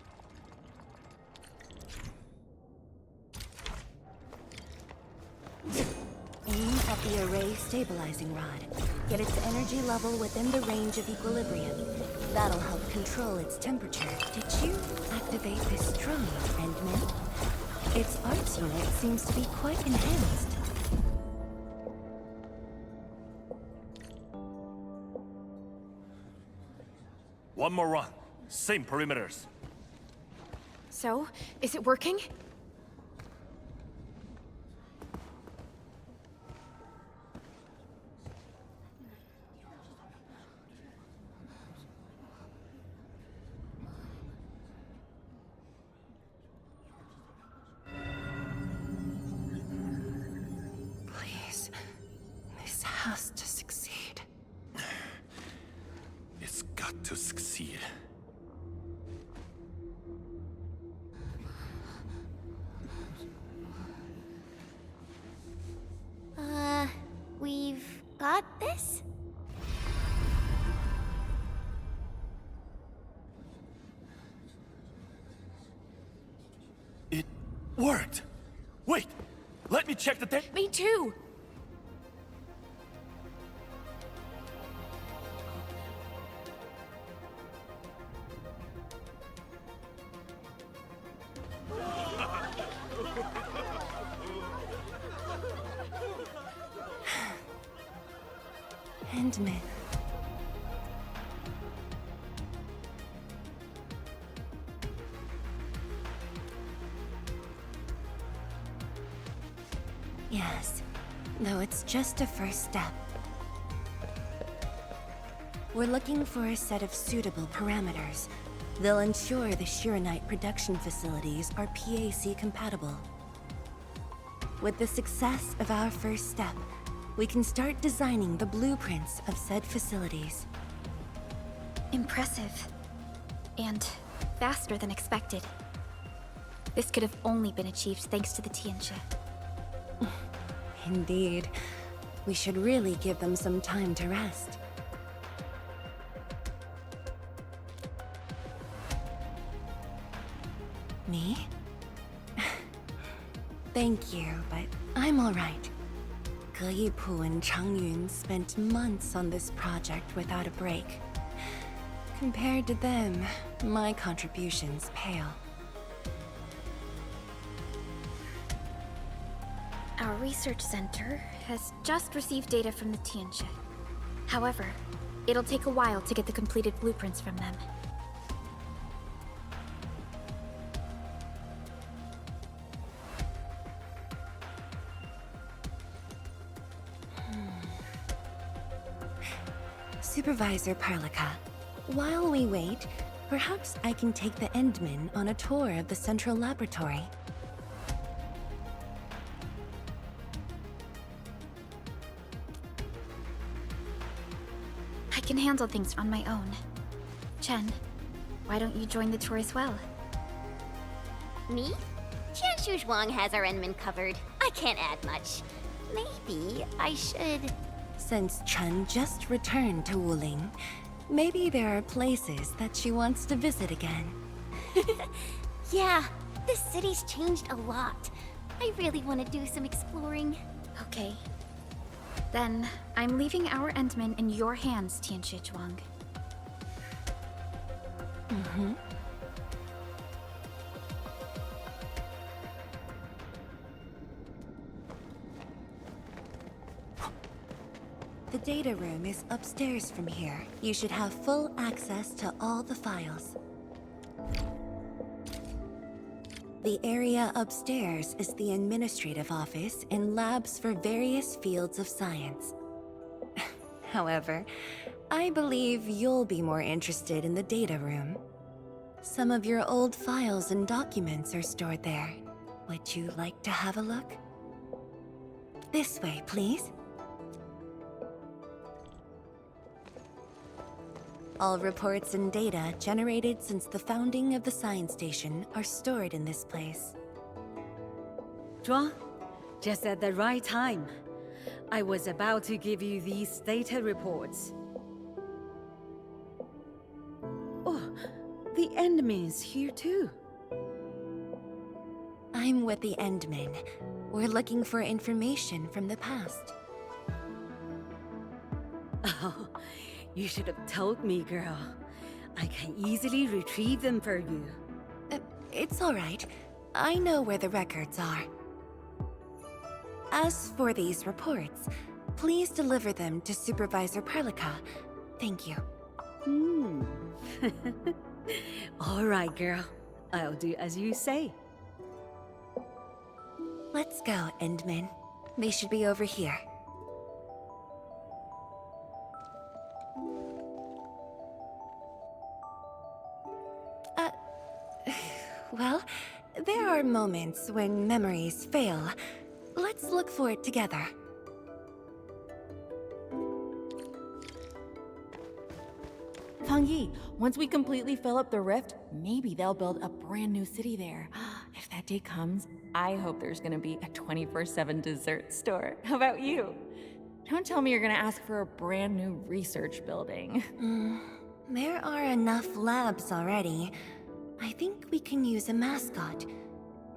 Aim at the array stabilizing rod. Get its energy level within the range of equilibrium. That'll help control its temperature. Did you activate this drone, Endman? Its arts unit seems to be quite enhanced. One more run. Same perimeters. So, is it working? Please, this has to succeed. It's got to succeed. We've got this? It worked! Wait! Let me check the Me too! Endman. Yes, though it's just a first step. We're looking for a set of suitable parameters. They'll ensure the Arknight production facilities are PAC compatible. With the success of our first step, we can start designing the blueprints of said facilities. Impressive. And faster than expected. This could have only been achieved thanks to the Tianxia. Indeed. We should really give them some time to rest. Me? Thank you, but I'm alright. Ge Yipu and Changyun spent months on this project without a break. Compared to them, my contributions pale. Our research center has just received data from the Tianxia. However, it'll take a while to get the completed blueprints from them. Supervisor Perlica, while we wait, perhaps I can take the Endmen on a tour of the central laboratory. I can handle things on my own. Chen, why don't you join the tour as well? Me? Qianshu Zhuang has our Enman covered. I can't add much. Maybe I should... Since Chen just returned to Wuling, maybe there are places that she wants to visit again. Yeah, this city's changed a lot. I really want to do some exploring. Okay. Then, I'm leaving our Endman in your hands, Tianxia Zhuang. Mm-hmm. The data room is upstairs from here. You should have full access to all the files. The area upstairs is the administrative office and labs for various fields of science. However, I believe you'll be more interested in the data room. Some of your old files and documents are stored there. Would you like to have a look? This way, please. All reports and data generated since the founding of the science station are stored in this place. Zhuang, just at the right time. I was about to give you these data reports. Oh, the Endman's here too. I'm with the Endmen. We're looking for information from the past. Oh, you should have told me, girl. I can easily retrieve them for you. It's all right. I know where the records are. As for these reports, please deliver them to Supervisor Perlica. Thank you. All right, girl. I'll do as you say. Let's go, Endman. They should be over here. Well, there are moments when memories fail. Let's look for it together. Fang Yi, once we completely fill up the rift, maybe they'll build a brand new city there. If that day comes, I hope there's gonna be a 24/7 dessert store. How about you? Don't tell me you're gonna ask for a brand new research building. There are enough labs already. I think we can use a mascot.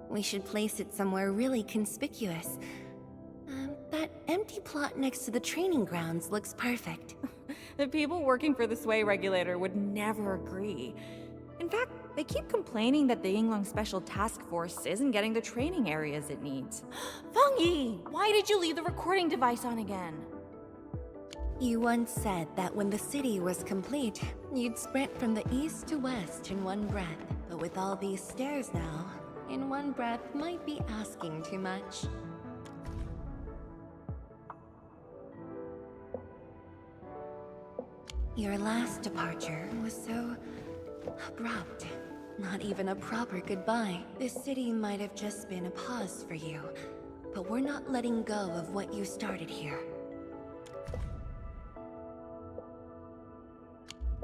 We should place it somewhere really conspicuous. That empty plot next to the training grounds looks perfect. The people working for the Sway Regulator would never agree. In fact, they keep complaining that the Yinglong Special Task Force isn't getting the training areas it needs. Feng Yi, why did you leave the recording device on again? You once said that when the city was complete, you'd sprint from the east to west in one breath. But with all these stairs now, in one breath might be asking too much. Your last departure was so abrupt. Not even a proper goodbye. This city might have just been a pause for you, but we're not letting go of what you started here.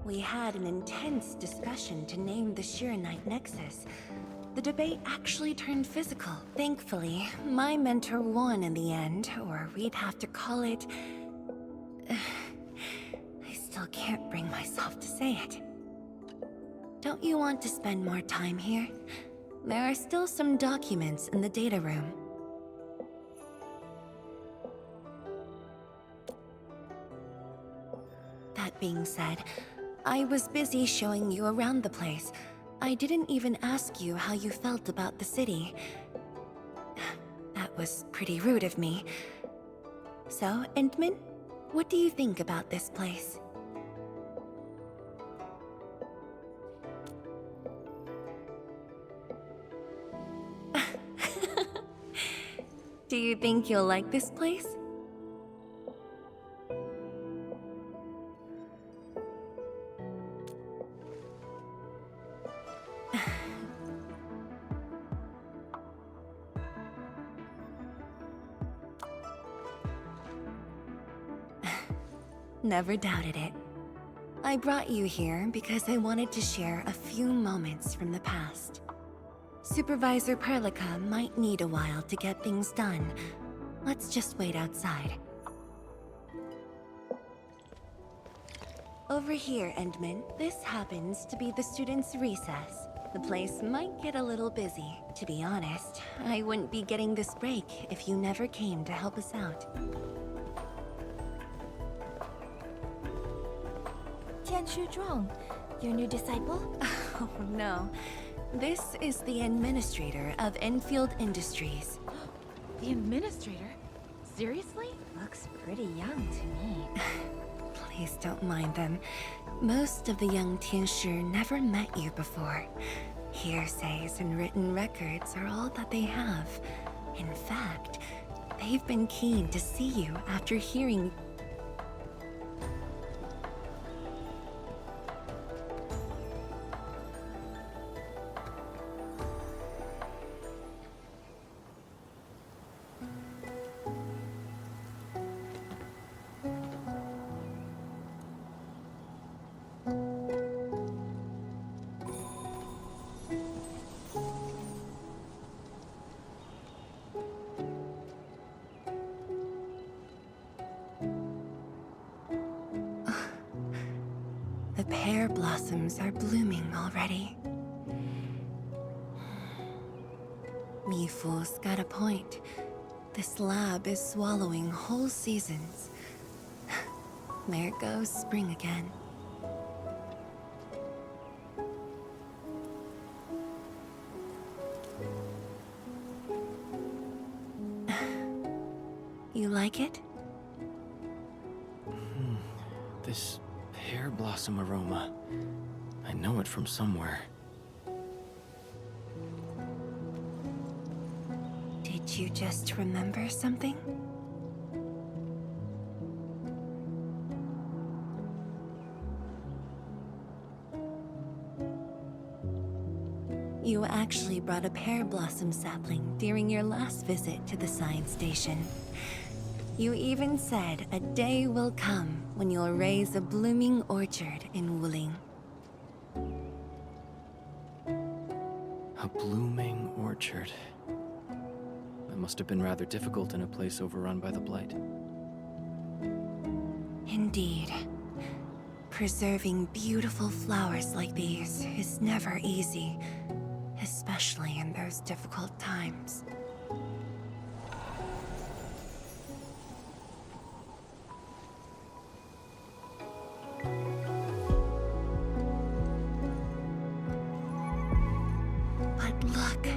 We had an intense discussion to name the Arknight Nexus. The debate actually turned physical. Thankfully, my mentor won in the end, or we'd have to call it... I still can't bring myself to say it. Don't you want to spend more time here? There are still some documents in the data room. That being said, I was busy showing you around the place. I didn't even ask you how you felt about the city. That was pretty rude of me. So, Endman, what do you think about this place? Do you think you'll like this place? Never doubted it. I brought you here because I wanted to share a few moments from the past. Supervisor Perlica might need a while to get things done. Let's just wait outside. Over here, Endman. This happens to be the students' recess. The place might get a little busy. To be honest, I wouldn't be getting this break if you never came to help us out. Tianshu Zhuang, your new disciple? Oh no. This is the administrator of Enfield Industries. The administrator? Seriously? Looks pretty young to me. Please don't mind them. Most of the young Tianshi never met you before. Hearsays and written records are all that they have. In fact, they've been keen to see you after hearing... The pear blossoms are blooming already. Mifu's got a point. This lab is swallowing whole seasons. There goes spring again. You like it? This pear blossom aroma. I know it from somewhere. Did you just remember something? You actually brought a pear blossom sapling during your last visit to the science station. You even said a day will come when you'll raise a blooming orchard in Wuling. A blooming orchard. That must have been rather difficult in a place overrun by the Blight. Indeed. Preserving beautiful flowers like these is never easy, especially in those difficult times. But look,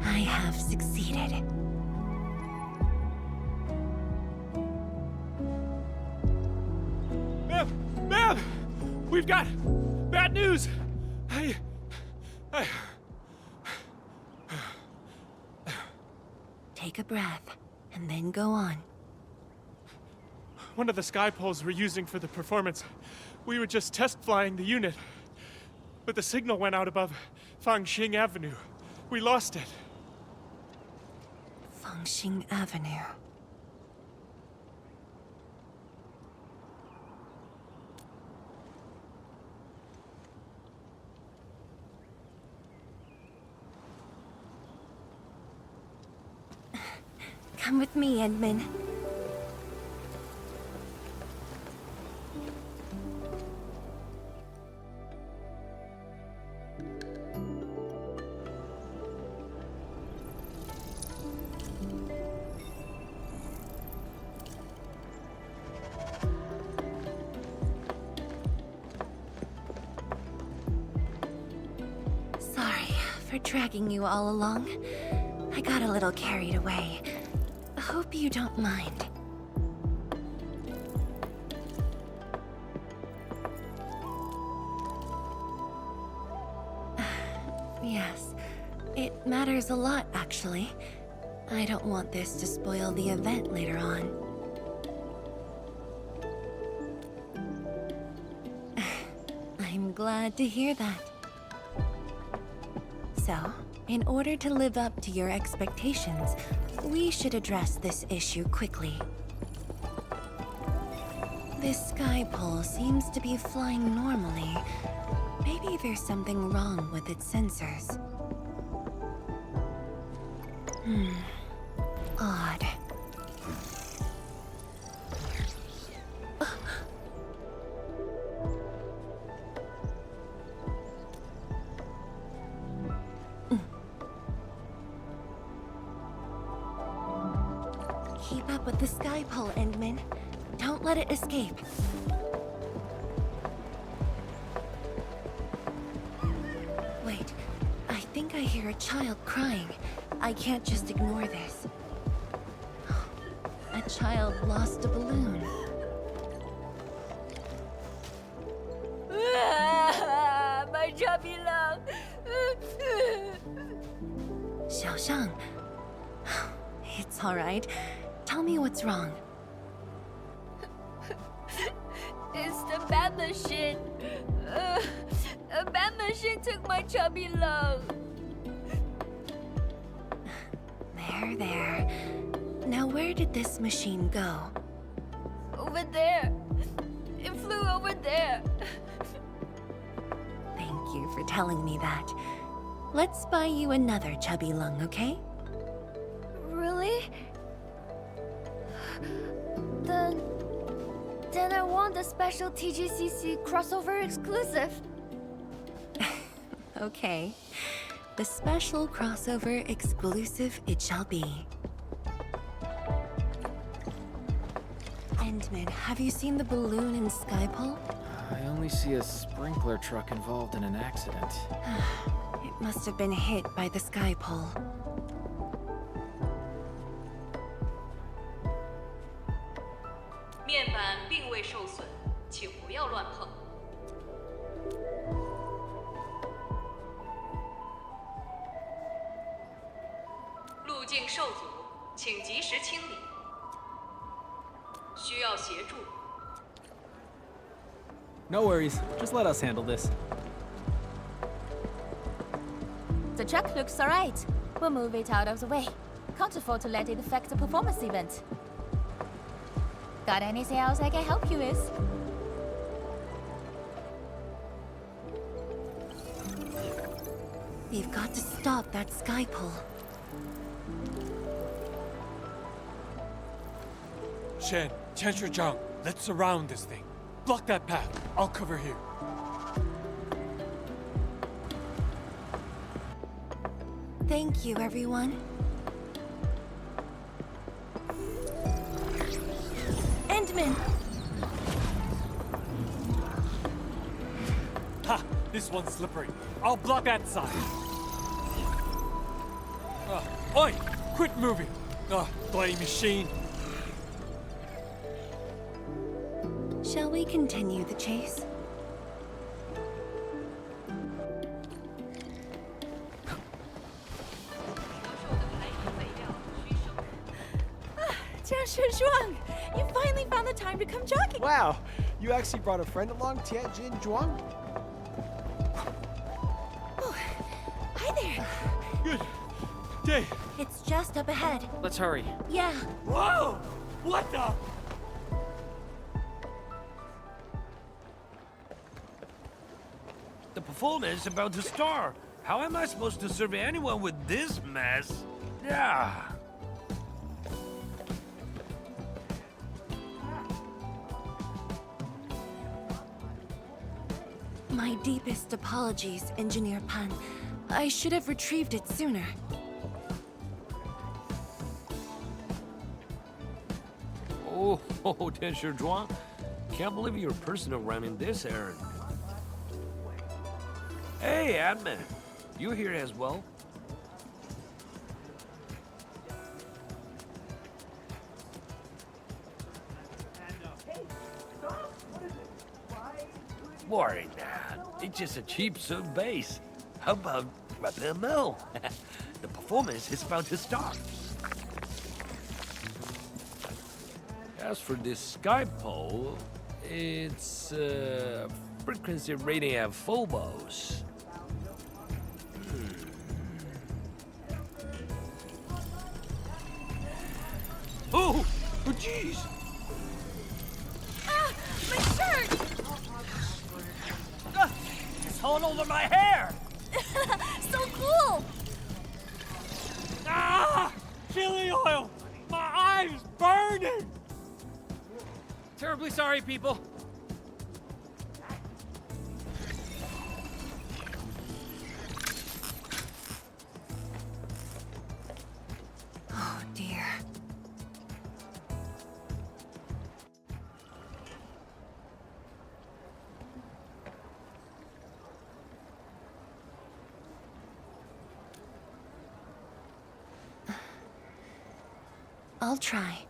I have succeeded. Ma'am! We've got bad news! Take a breath, and then go on. One of the sky poles we're using for the performance. We were just test flying the unit. But the signal went out above Fangxing Avenue. We lost it. Fangxing Avenue. Come with me, Edmund. Sorry for dragging you all along. I got a little carried away. Hope you don't mind. Yes, it matters a lot, actually. I don't want this to spoil the event later on. I'm glad to hear that. So, in order to live up to your expectations, we should address this issue quickly. This sky pole seems to be flying normally. Maybe there's something wrong with its sensors. Odd. Keep up with the sky pole, Endman. Don't let it escape. Wait, I think I hear a child crying. I can't just ignore this. A child lost a balloon. My chubby love. Xiaoshang. It's all right. Tell me what's wrong. It's the bad machine. A bad machine took my chubby love. There. Now where did this machine go? Over there. It flew over there. Thank you for telling me that. Let's buy you another chubby lung, okay? Really? Then I want the special TGCC crossover exclusive. Okay. The special crossover exclusive it shall be. Endman, have you seen the balloon in Skypole? I only see a sprinkler truck involved in an accident. It must have been hit by the Skypole. No worries. Just let us handle this. The truck looks alright. We'll move it out of the way. Can't afford to let it affect the performance event. Got anything else I can help you with? We've got to stop that Skypole. Shen, Tianshi Zhang, let's surround this thing. Block that path. I'll cover here. Thank you, everyone. Endman! Ha! This one's slippery. I'll block that side. Oi! Quit moving! Bloody machine! Shall we continue the chase? Jiashi Zhuang, you finally found the time to come jogging. Wow, you actually brought a friend along, Tianjin Zhuang? Oh, hi there. Good day. It's just up ahead. Let's hurry. Yeah. Whoa! What the? The performance is about to start. How am I supposed to serve anyone with this mess? Yeah. My deepest apologies, Engineer Pan. I should have retrieved it sooner. Oh, Tianshi Zhuang. Can't believe you're personal running this errand. Hey, admin. You here as well? Worry not. It's just a cheap soap base. How about rub a mill? The performance is about to start. As for this sky pole, it's frequency rating at phobos. Oh, jeez! Ah, my shirt! It's all over my hair! So cool! Ah! Chili oil! My eyes burning! Terribly sorry, people. Oh dear. I'll try.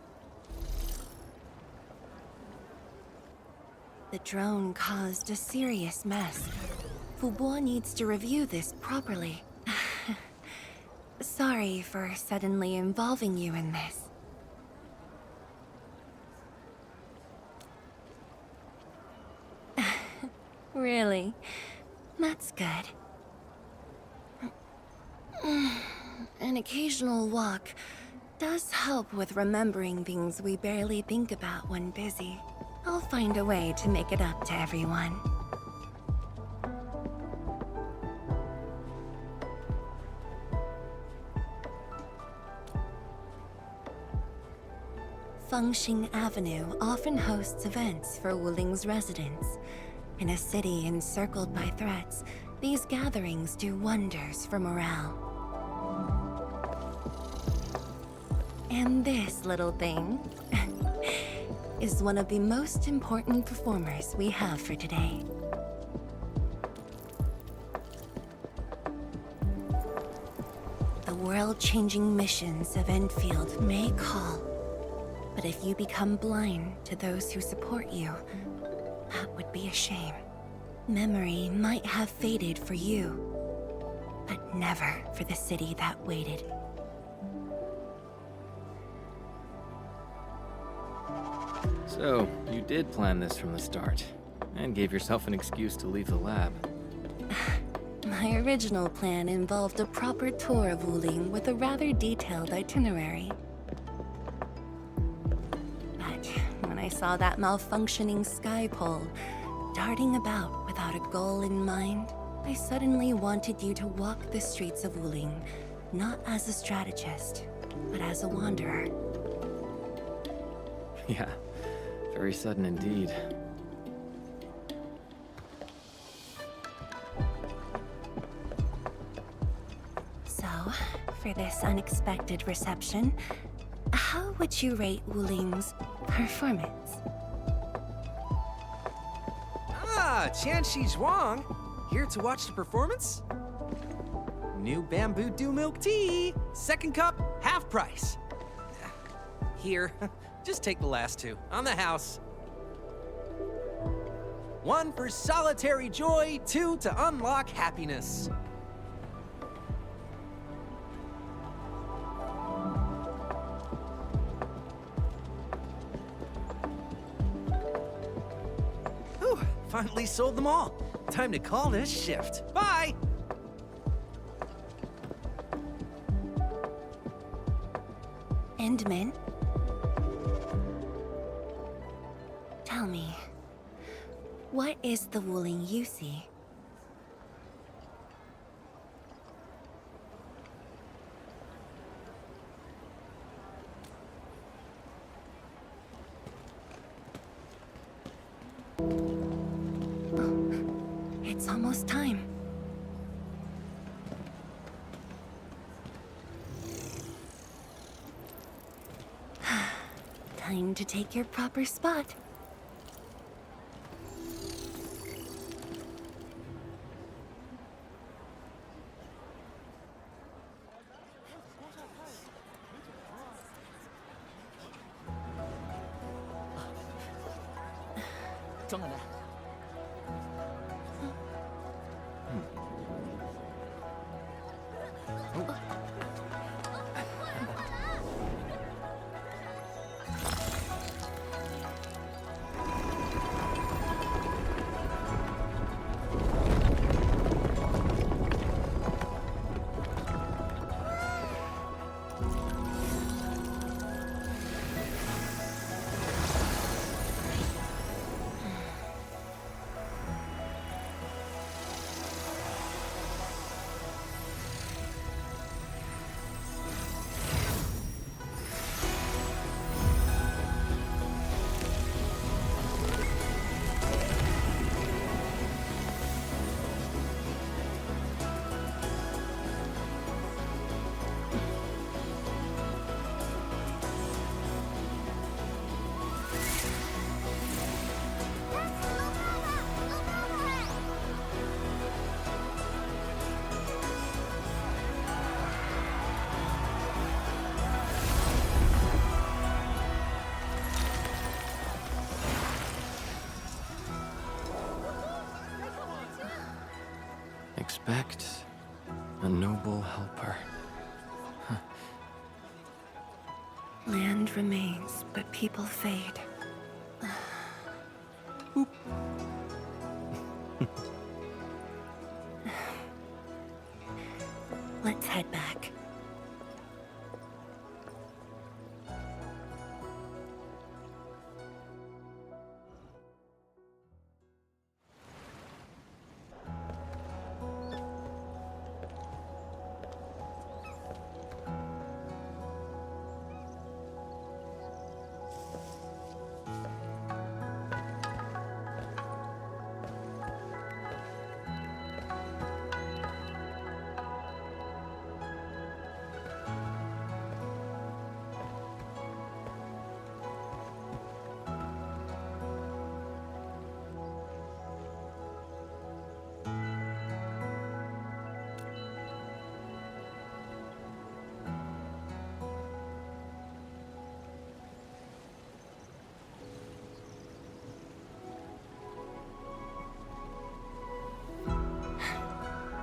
The drone caused a serious mess. Fubo needs to review this properly. Sorry for suddenly involving you in this. Really? That's good. An occasional walk does help with remembering things we barely think about when busy. I'll find a way to make it up to everyone. Fengxing Avenue often hosts events for Wuling's residents. In a city encircled by threats, these gatherings do wonders for morale. And this little thing is one of the most important performers we have for today. The world-changing missions of Endfield may call, but if you become blind to those who support you, that would be a shame. Memory might have faded for you, but never for the city that waited. So, you did plan this from the start, and gave yourself an excuse to leave the lab. My original plan involved a proper tour of Wuling with a rather detailed itinerary. But when I saw that malfunctioning sky pole, darting about without a goal in mind, I suddenly wanted you to walk the streets of Wuling, not as a strategist, but as a wanderer. Yeah, very sudden indeed. So, for this unexpected reception, how would you rate Wuling's performance? Ah, Tianshi Zhuang! Here to watch the performance? New bamboo dew milk tea! Second cup, half price. Here, just take the last two, on the house. 1 for solitary joy, 2 to unlock happiness. Whew, finally sold them all. Time to call this shift. Bye! Endman? Tell me, what is the Wuling you see? It's almost time. Time to take your proper spot. Expect a noble helper. Land remains, but people fade. Let's head back.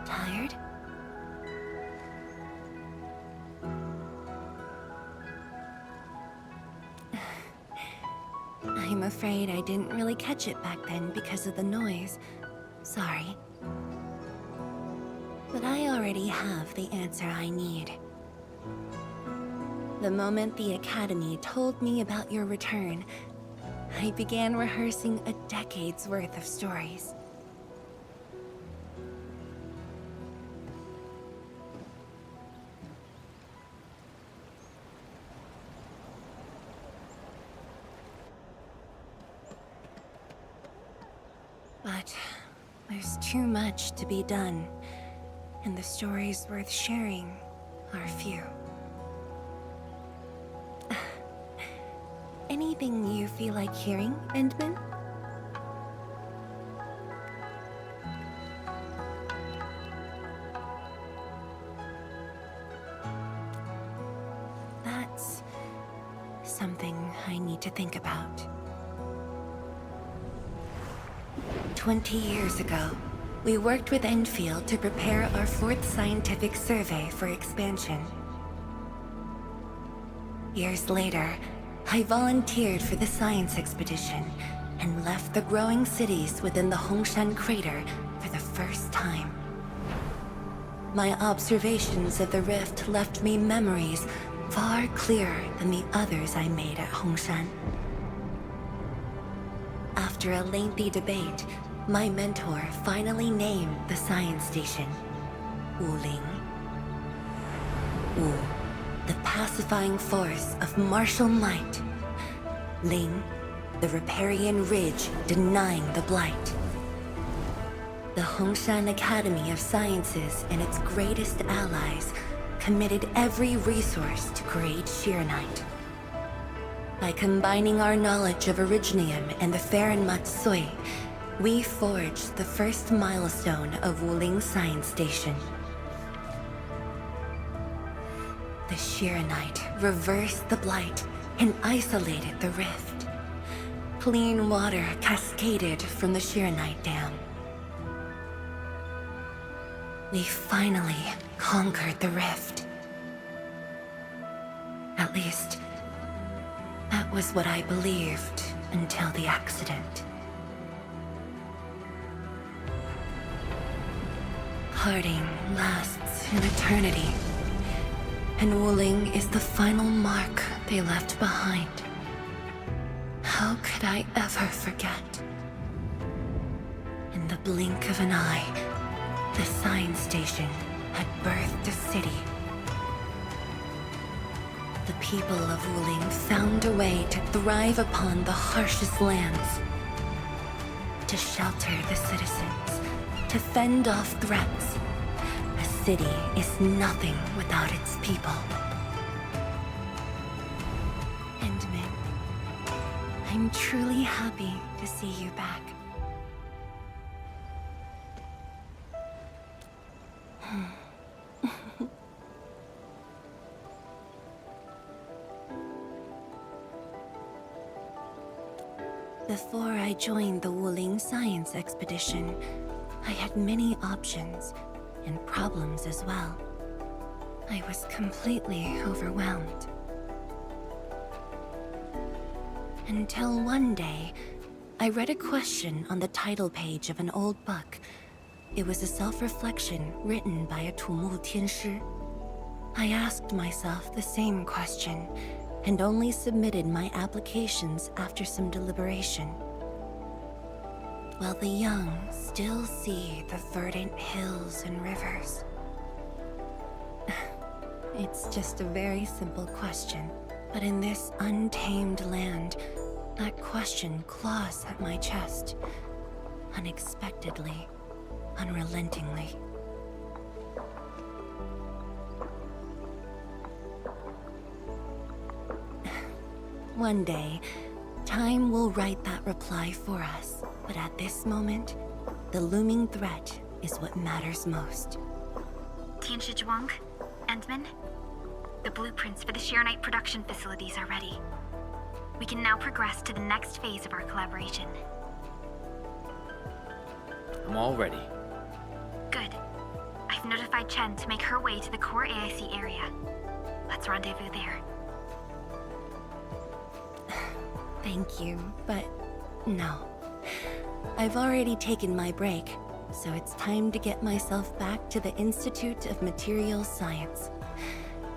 Tired? I'm afraid I didn't really catch it back then because of the noise. Sorry. But I already have the answer I need. The moment the Academy told me about your return, I began rehearsing a decade's worth of stories. But there's too much to be done, and the stories worth sharing are few. Anything you feel like hearing, Endman? That's something I need to think about. 20 years ago, we worked with Endfield to prepare our 4th scientific survey for expansion. Years later, I volunteered for the science expedition and left the growing cities within the Hongshan crater for the first time. My observations of the rift left me memories far clearer than the others I made at Hongshan. After a lengthy debate, my mentor finally named the science station Wuling. Wu, the pacifying force of martial might. Ling, the riparian ridge denying the blight. The Hongshan Academy of Sciences and its greatest allies committed every resource to create Sheernite. By combining our knowledge of Originium and the Farron Matsui, we forged the first milestone of Wuling Science Station. The Sheernite reversed the blight and isolated the rift. Clean water cascaded from the Sheernite Dam. We finally conquered the rift. At least, that was what I believed until the accident. Parting lasts an eternity, and Wuling is the final mark they left behind. How could I ever forget? In the blink of an eye, the science station had birthed a city. The people of Wuling found a way to thrive upon the harshest lands, to shelter the citizens, to fend off threats. A city is nothing without its people. Endman, I'm truly happy to see you back. Before I joined the Wuling Science Expedition, I had many options, and problems as well. I was completely overwhelmed. Until one day, I read a question on the title page of an old book. It was a self-reflection written by a Tumu Tianshi. I asked myself the same question, and only submitted my applications after some deliberation. While the young still see the verdant hills and rivers. It's just a very simple question, but in this untamed land, that question claws at my chest, unexpectedly, unrelentingly. One day, time will write that reply for us. But at this moment, the looming threat is what matters most. Tianshi Zhuang, Endman, the blueprints for the Sheernite production facilities are ready. We can now progress to the next phase of our collaboration. I'm all ready. Good. I've notified Chen to make her way to the core AIC area. Let's rendezvous there. Thank you, but no. I've already taken my break, so it's time to get myself back to the Institute of Materials Science.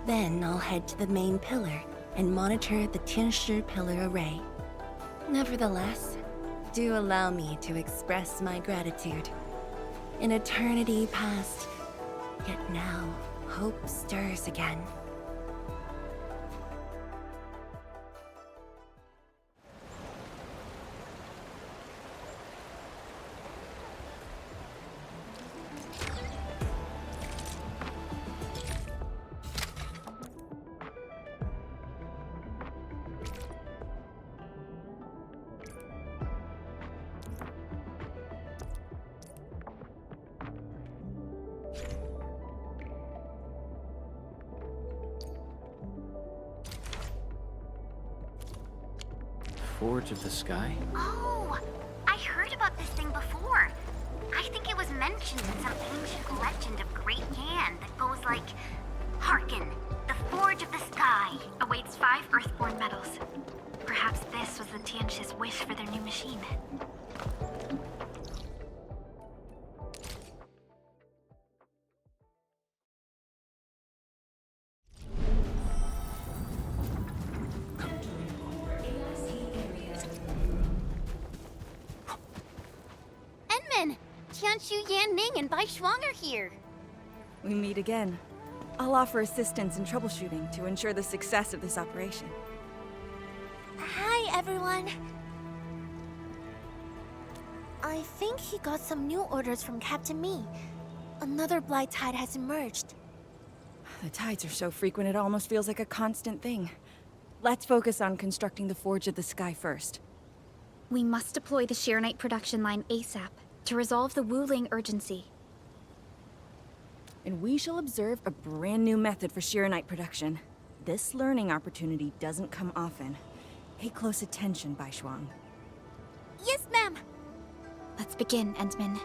Then I'll head to the main pillar and monitor the Tianshi pillar array. Nevertheless, do allow me to express my gratitude. An eternity past, yet now hope stirs again. Forge of the Sky? Oh, I heard heard about this thing before. I think it was mentioned in some ancient legend of Great Yan that goes like, Hearken, the Forge of the Sky awaits 5 Earthborn metals. Perhaps this was the Tianxi's wish for their new machine. Enman! Tianshu, Yan Ning, and Bai Shuang are here. We meet again. I'll offer assistance in troubleshooting to ensure the success of this operation. Hi, everyone. I think he got some new orders from Captain Mi. Another blight tide has emerged. The tides are so frequent it almost feels like a constant thing. Let's focus on constructing the Forge of the Sky first. We must deploy the Sheernite production line ASAP to resolve the Wuling urgency. And we shall observe a brand new method for Sheernite production. This learning opportunity doesn't come often. Pay close attention, Bai Shuang. Yes, ma'am! Let's begin, Endman.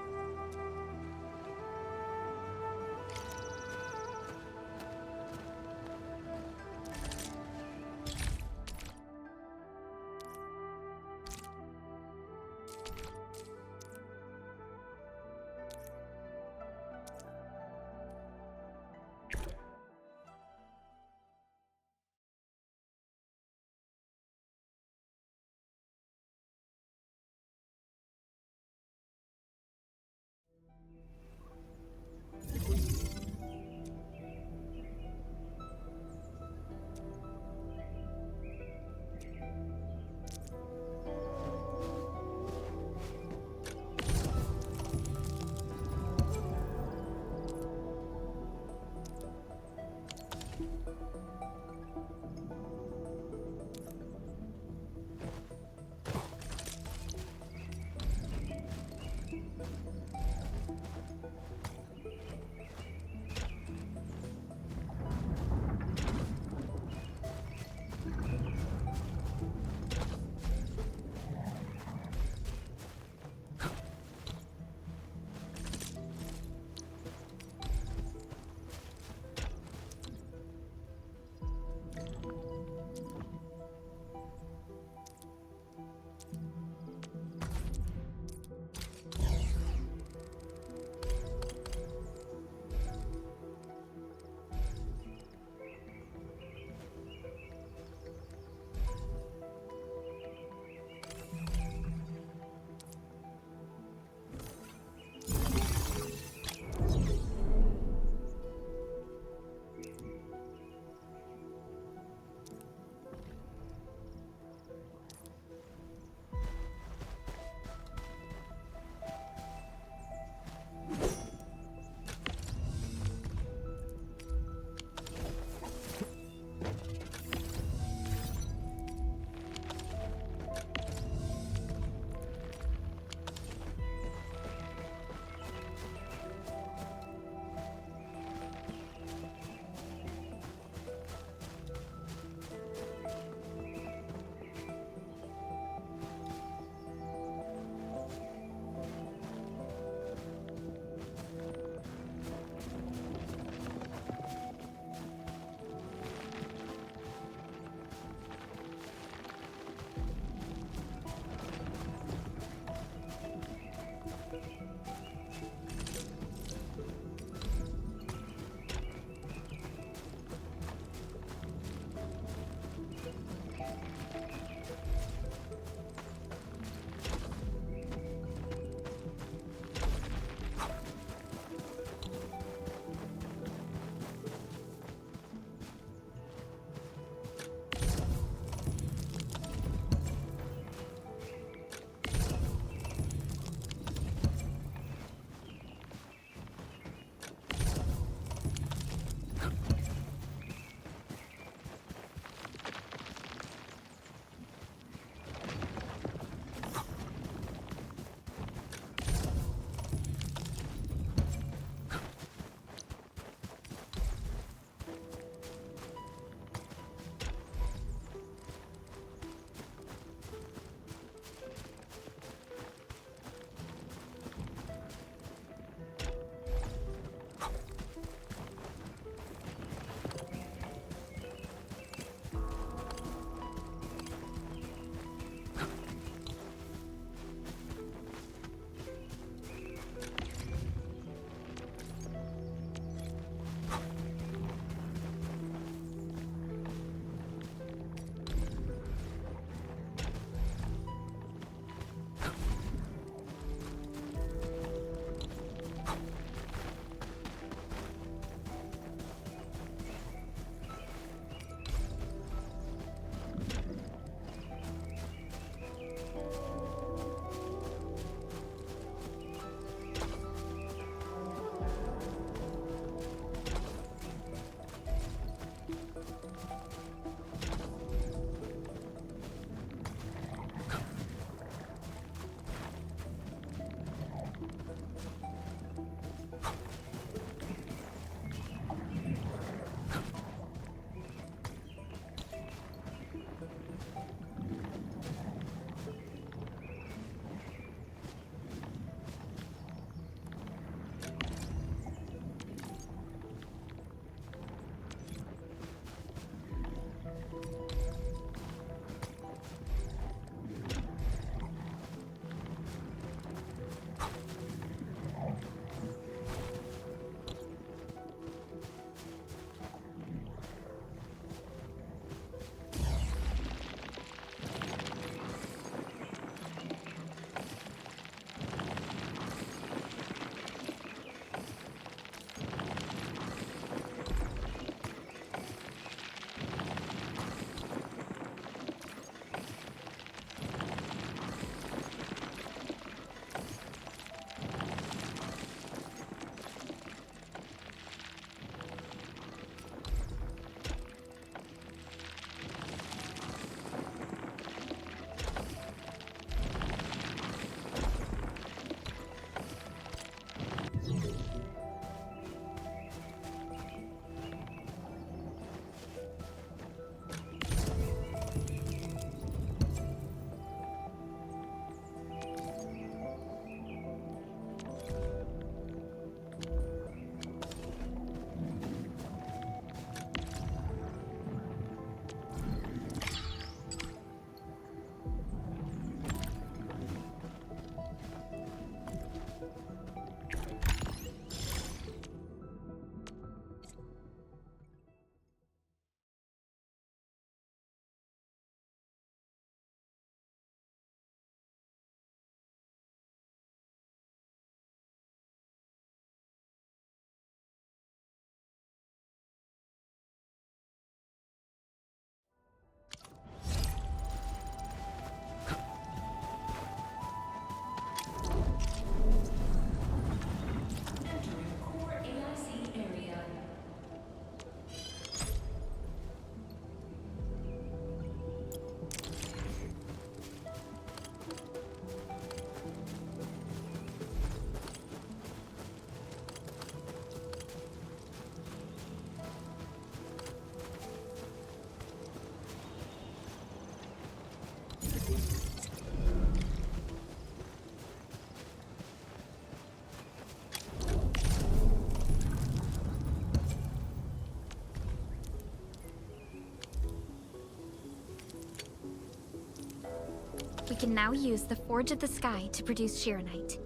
We can now use the Forge of the Sky to produce Shironite.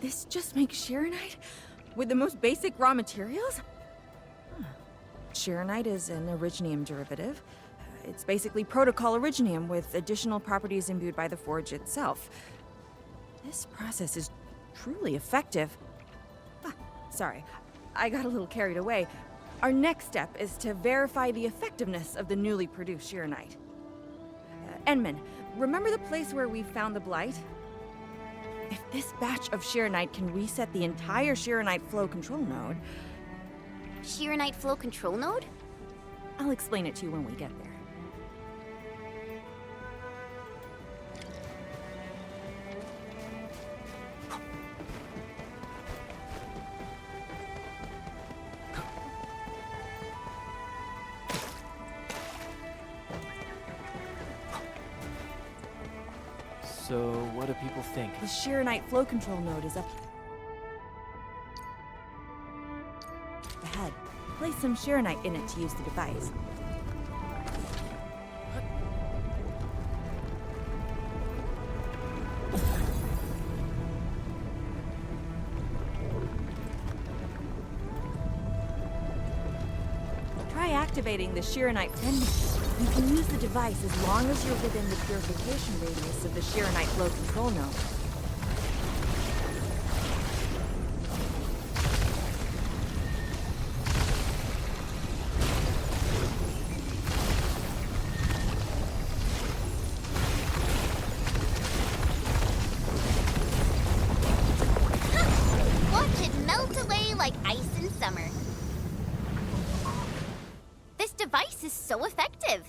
This just makes Shironite? With the most basic raw materials? Huh. Shironite is an originium derivative. It's basically protocol originium with additional properties imbued by the forge itself. This process is truly effective. Sorry, I got a little carried away. Our next step is to verify the effectiveness of the newly produced Shironite. Enman, remember the place where we found the Blight? If this batch of Shironite can reset the entire Shironite flow control node... Shironite flow control node? I'll explain it to you when we get there. So, what do people think? The Shironite flow control node is up ahead. Place some Shironite in it to use the device. Try activating the Shironite pendant. You can use the device as long as you're within the purification radius of the Shironite flow control node. Watch it melt away like ice in summer. This device is so effective.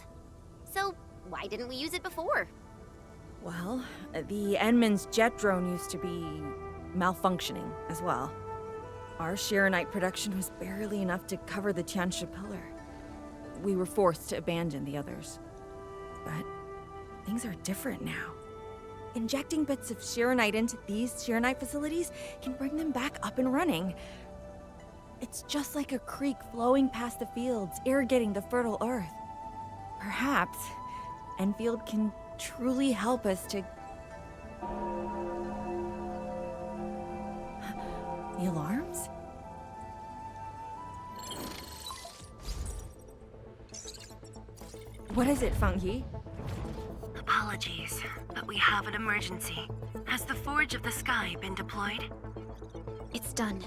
So, why didn't we use it before? Well, the Enman's jet drone used to be malfunctioning as well. Our Shiranite production was barely enough to cover the Tiansha pillar. We were forced to abandon the others. But things are different now. Injecting bits of Shiranite into these Shiranite facilities can bring them back up and running. It's just like a creek flowing past the fields, irrigating the fertile earth. Perhaps Enfield can truly help us to... The alarms? What is it, Feng Yi? Apologies, but we have an emergency. Has the Forge of the Sky been deployed? It's done.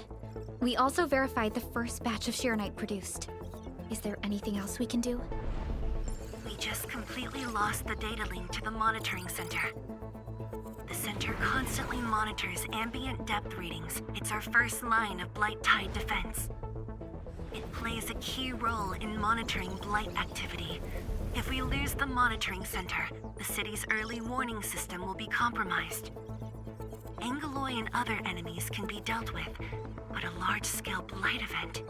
We also verified the first batch of Shiranite produced. Is there anything else we can do? We just completely lost the data link to the monitoring center. The center constantly monitors ambient depth readings. It's our first line of Blight Tide defense. It plays a key role in monitoring Blight activity. If we lose the monitoring center, the city's early warning system will be compromised. Angaloy and other enemies can be dealt with, but a large-scale Blight event...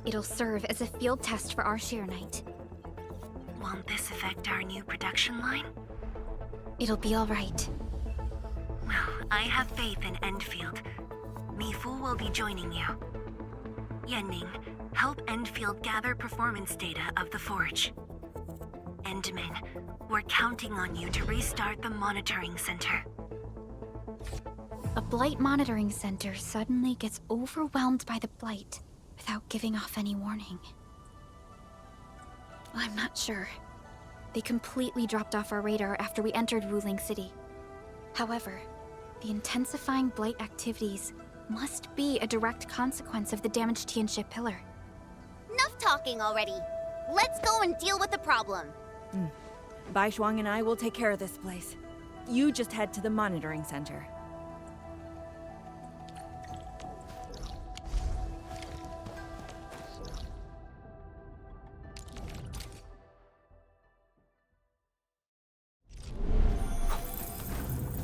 It'll serve as a field test for our Shiranite. Won't this affect our new production line? It'll be all right. Well, I have faith in Endfield. Mifu will be joining you. Yenning, help Endfield gather performance data of the Forge. Endman, we're counting on you to restart the monitoring center. A Blight monitoring center suddenly gets overwhelmed by the Blight without giving off any warning. I'm not sure. They completely dropped off our radar after we entered Wuling City. However, the intensifying Blight activities must be a direct consequence of the damaged Tianxia pillar. Enough talking already. Let's go and deal with the problem. Bai Shuang and I will take care of this place. You just head to the monitoring center.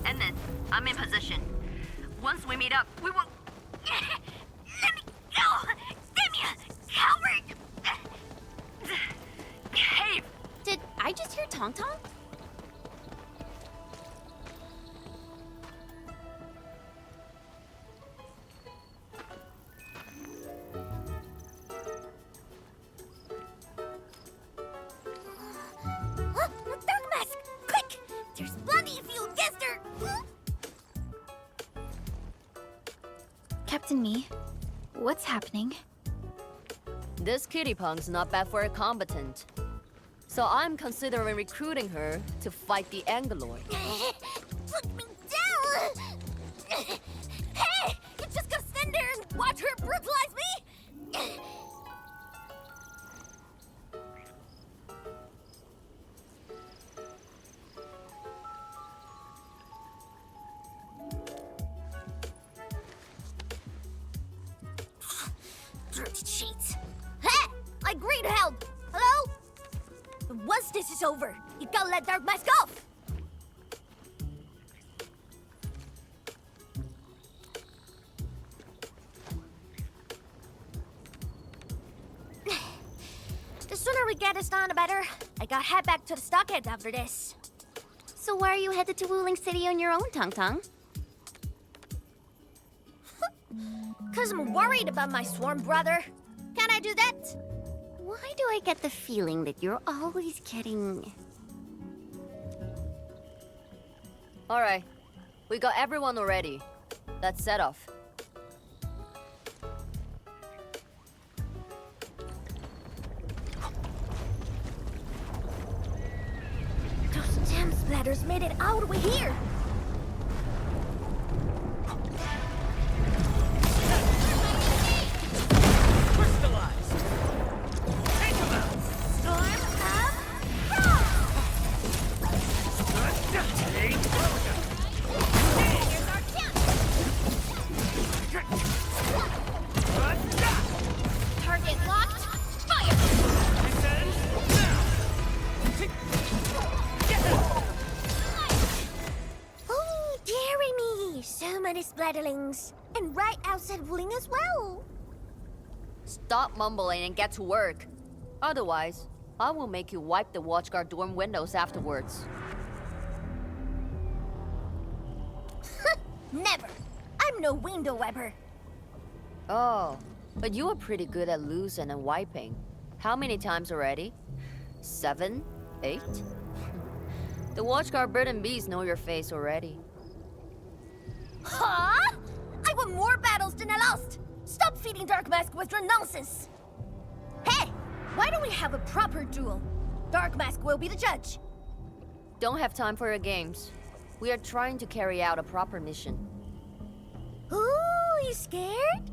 And then, I'm in position. Once we meet up, we will... Let me go! Damn you! Coward! Cave! Did I just hear Tong Tong? Dark Mask! Quick! There's bloody if you guessed her! Captain Mi, what's happening? This kitty punk's not bad for a combatant. So I'm considering recruiting her to fight the Angaloid. Put me down! Hey! You just gonna stand there and watch her brutalize me? Dirty cheats. Hey! I agree to help! Hello? Once this is over, you gotta let Dark Mask off! The sooner we get this done, the better. I gotta head back to the stockade after this. So why are you headed to Wuling City on your own, Tong Tong? 'Cause I'm worried about my swarm brother. Can I do that? Why do I get the feeling that you're always getting... Alright, we got everyone already. Let's set off. Those gem splatters made it all the way here. Target locked. Fire! many splatterlings. And right outside Wuling as well. Stop mumbling and get to work. Otherwise, I will make you wipe the watchguard dorm windows afterwards. Never. I'm no window wiper. Oh, but you are pretty good at losing and wiping. How many times already? 7? 8? The watchguard bird and bees know your face already. Huh? I won more battles than I lost! Stop feeding Dark Mask with your nonsense! Hey! Why don't we have a proper duel? Dark Mask will be the judge. Don't have time for your games. We are trying to carry out a proper mission. Ooh, you scared?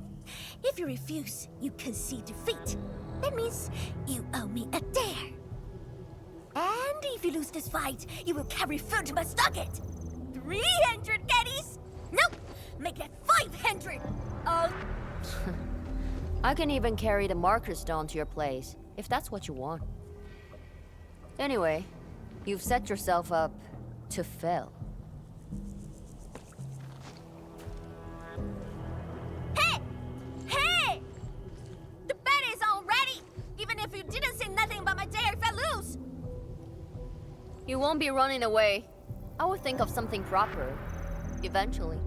If you refuse, you concede defeat. That means you owe me a dare. And if you lose this fight, you will carry food to my socket. 300 caddies? Nope! Make that 500! I can even carry the marker stone to your place, if that's what you want. Anyway, you've set yourself up to fail. Hey! Hey! The bet is all ready! Even if you didn't say nothing about my dare if I lose! You won't be running away. I will think of something proper. Eventually.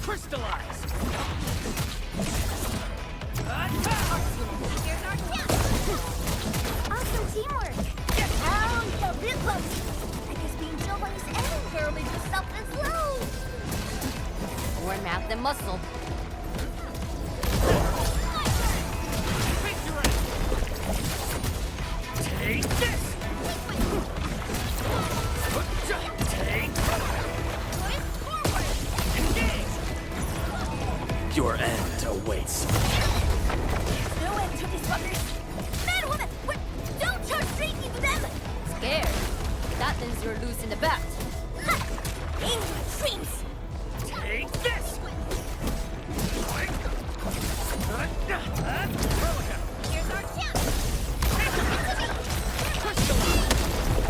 Crystallized! Awesome teamwork! Oh, you're real close! I guess being Joe by his end girl makes yourself as low! More math than muscle. Take this! Your end awaits. No end to these fuckers! Mad woman! What? Don't charge straight into them! Scared? That means you're losing the bet. Ha! In my dreams! Take this! Here's our chance!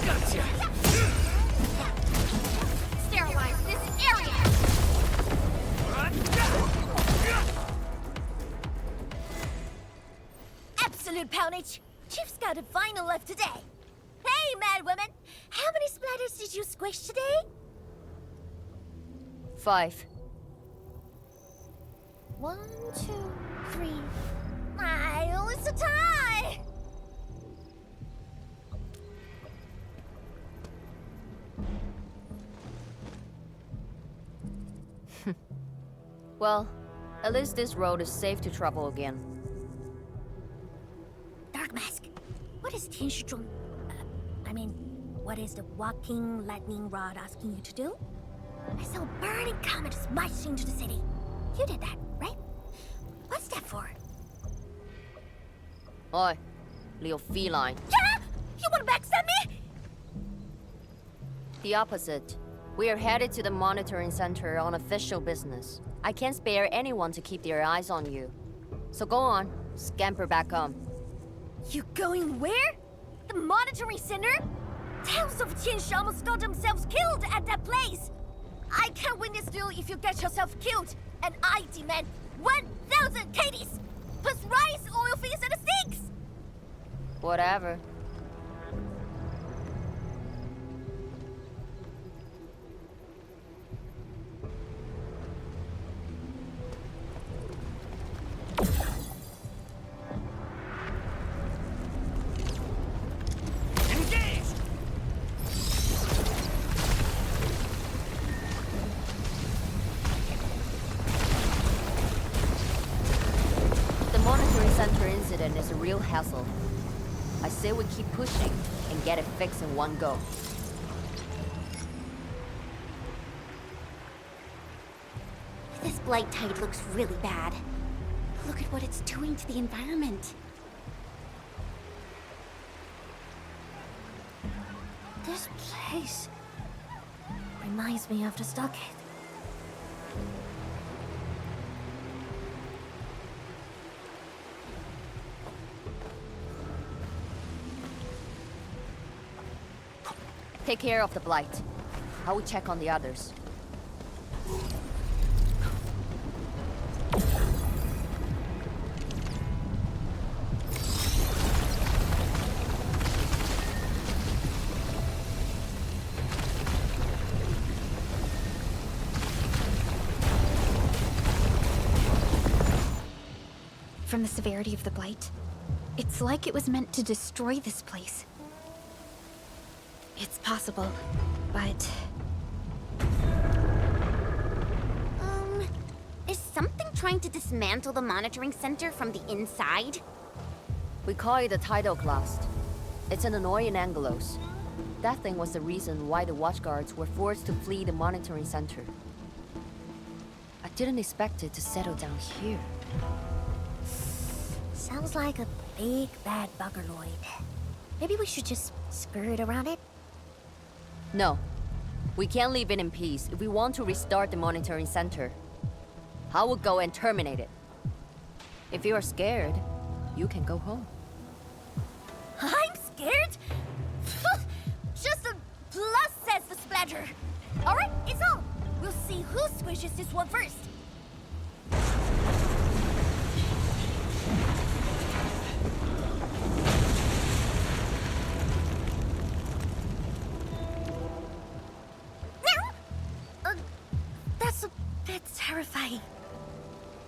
Gotcha! Sterilize this area! Absolute poundage! Chief's got a final left today! Hey, mad women! How many splatters did you squish today? 5. 1, 2, 3. Oh, it's a tie! Well, at least this road is safe to travel again. Dark Mask, what is Tianshizhong? What is the walking lightning rod asking you to do? I saw a burning comet smash into the city. You did that, right? What's that for? Oi, little feline. Yeah? You wanna backstab me? The opposite. We are headed to the monitoring center on official business. I can't spare anyone to keep their eyes on you. So go on, scamper back home. You going where? The monitoring center? Tales of Tianshi almost got themselves killed at that place. I can't win this duel if you get yourself killed. And I demand 1,000 caddies! Plus rice, oil fees, and sticks! Whatever. Is a real hassle. I say we keep pushing and get it fixed in one go. This blight tide looks really bad. Look at what it's doing to the environment. This place reminds me of the stockade. Take care of the Blight. I will check on the others. From the severity of the Blight, it's like it was meant to destroy this place. It's possible, but... Is something trying to dismantle the monitoring center from the inside? We call it a tidal blast. It's an annoying Angelos. That thing was the reason why the watchguards were forced to flee the monitoring center. I didn't expect it to settle down here. Sounds like a big bad buggerloid. Maybe we should just skirt around it? No. We can't leave it in peace if we want to restart the monitoring center. I will go and terminate it. If you are scared, you can go home. I'm scared? Just a plus, says the splatter. Alright, it's on. We'll see who squishes this one first. That's a bit terrifying.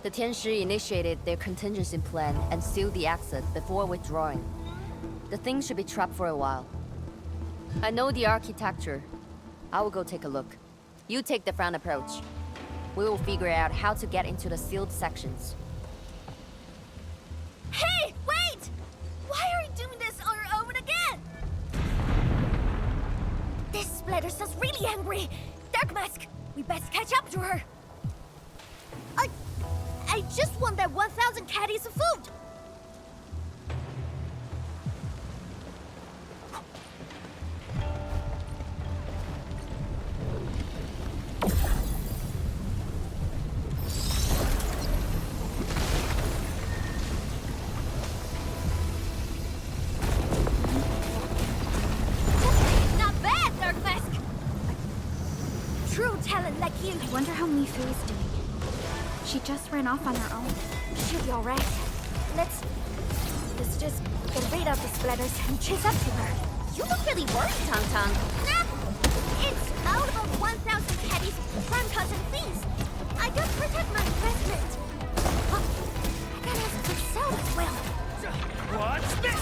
The Tianshi initiated their contingency plan and sealed the exit before withdrawing. The thing should be trapped for a while. I know the architecture. I will go take a look. You take the front approach. We will figure out how to get into the sealed sections. Hey, wait! Why are we doing this on our own again? This splatter sounds really angry. Dark Mask, we best catch up to her. I just want that 1,000 caddies of food. Not bad, Dark Mask. True talent like you. I wonder how Mifu is doing. She just ran off on her own. She'll be alright. Let's just get rid of the splatters and chase up to her. You look really worried, Tong Tong. Nah! It's out of 1,000 caddies, prime cousin, please. I gotta protect my investment. Oh, I gotta ask for sale as well. Watch this!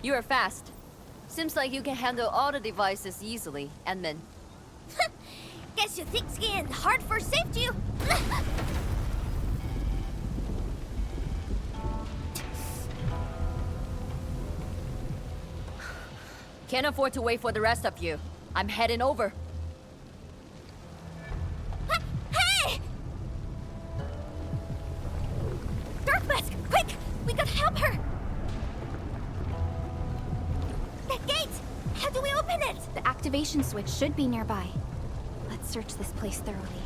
You are fast. Seems like you can handle all the devices easily, admin. Guess you thick skinned, hard for safety. Can't afford to wait for the rest of you. I'm heading over. Hey! Dark Mask, quick! We gotta help her! That gate! How do we open it? The activation switch should be nearby. Let's search this place thoroughly.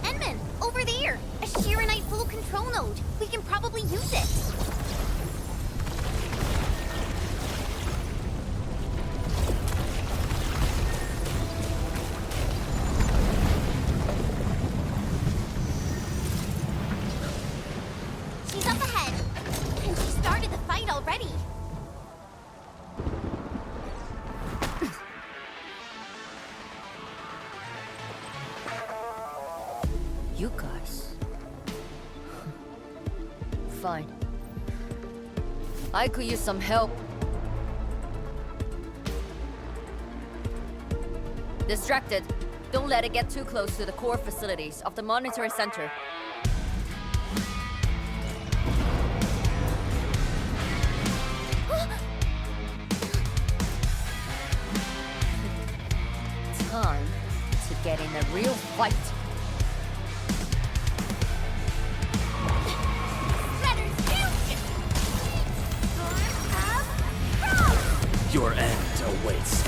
Enman, over there! A Shiranite full control node. We can probably use it. She's up ahead. And she started the fight already. You guys. Fine. I could use some help. Distracted. Don't let it get too close to the core facilities of the monitoring center. real fight. Your end awaits.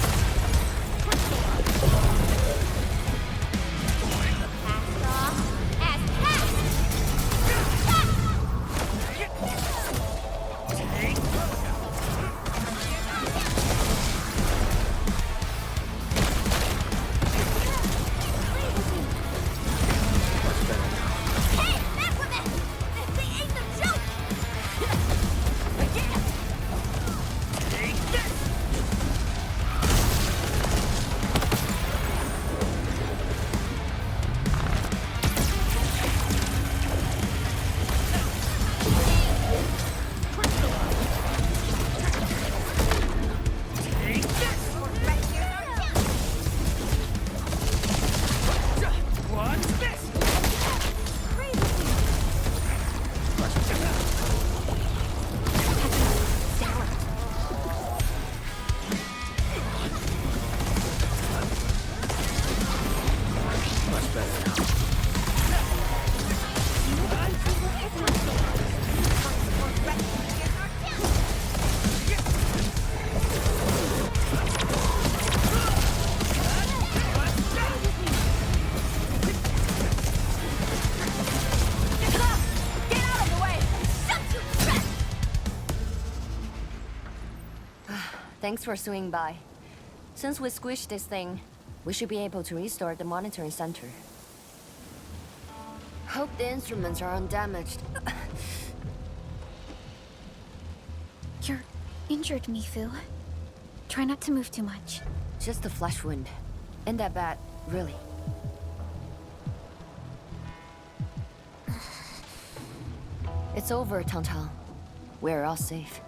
Thanks for swinging by. Since we squished this thing, we should be able to restore the monitoring center. Hope the instruments are undamaged. You're injured, Mifu. Try not to move too much. Just a flesh wound. Ain't that bad, really. It's over, Tang. We're all safe.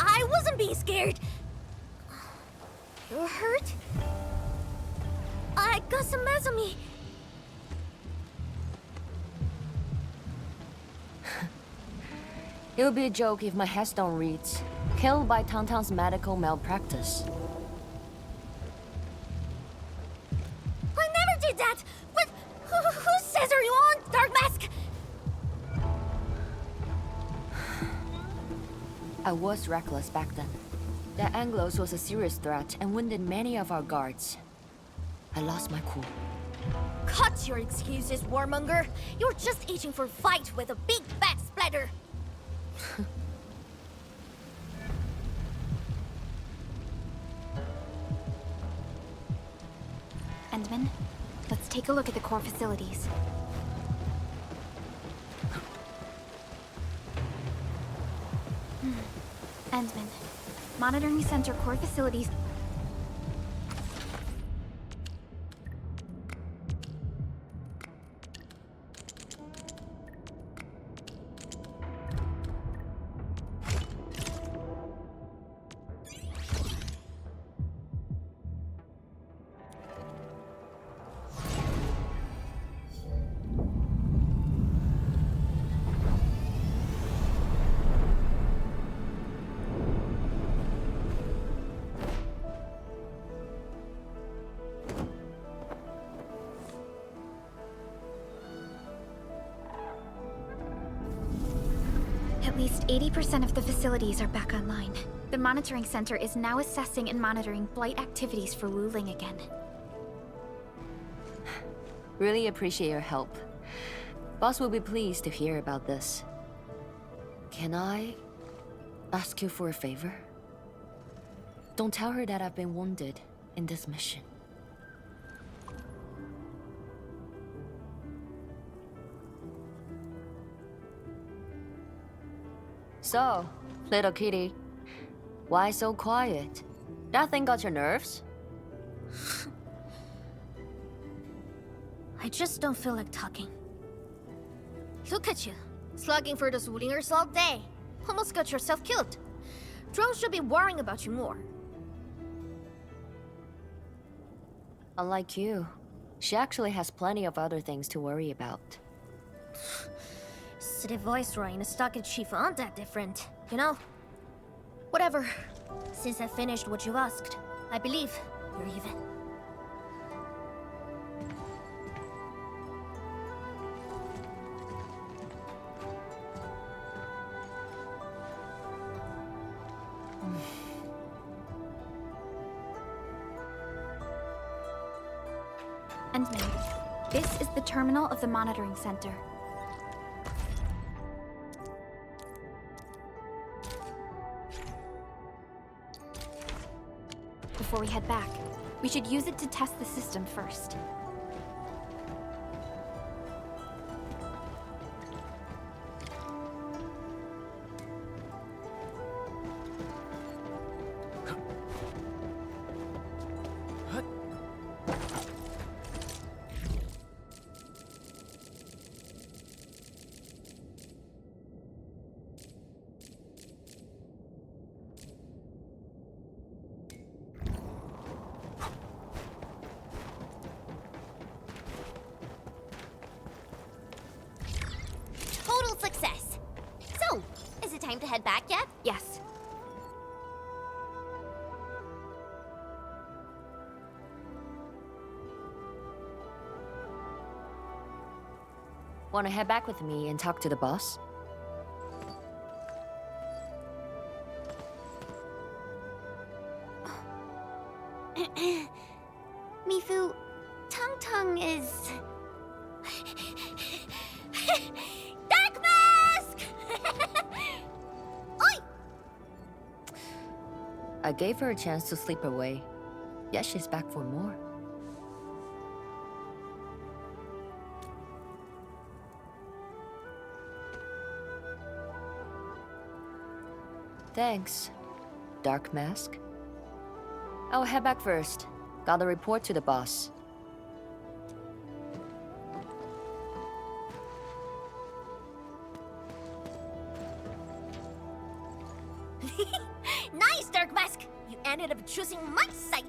I wasn't being scared. You're hurt? I got some meds on me. It would be a joke if my headstone reads, "Killed by Tang's medical malpractice." I never did that! What? Who says are you on, Dark Mask? I was reckless back then. The Anglos was a serious threat and wounded many of our guards. I lost my cool. Cut your excuses, warmonger. You're just itching for a fight with a big bad splatter. Endman, let's take a look at the core facilities. Endman, monitoring center core facilities. At least 80% of the facilities are back online. The monitoring center is now assessing and monitoring blight activities for Wuling again. Really appreciate your help. Boss will be pleased to hear about this. Can I ask you for a favor? Don't tell her that I've been wounded in this mission. So, little kitty, why so quiet? That thing got your nerves? I just don't feel like talking. Look at you, slugging for those Wulingers all day. Almost got yourself killed. Drone should be worrying about you more. Unlike you, she actually has plenty of other things to worry about. City Viceroy and a stockade chief aren't that different, you know? Whatever. Since I finished what you asked, I believe you're even. Endman. This is the terminal of the monitoring center. Before we head back, we should use it to test the system first. Total success. So, is it time to head back yet? Yes. Wanna head back with me and talk to the boss? Mifu, Tung is... Dark Mask! Oi! I gave her a chance to sleep away. Yet she's back for more. Thanks, Dark Mask. I'll head back first. Gotta report to the boss. Nice, Dark Mask! You ended up choosing my side.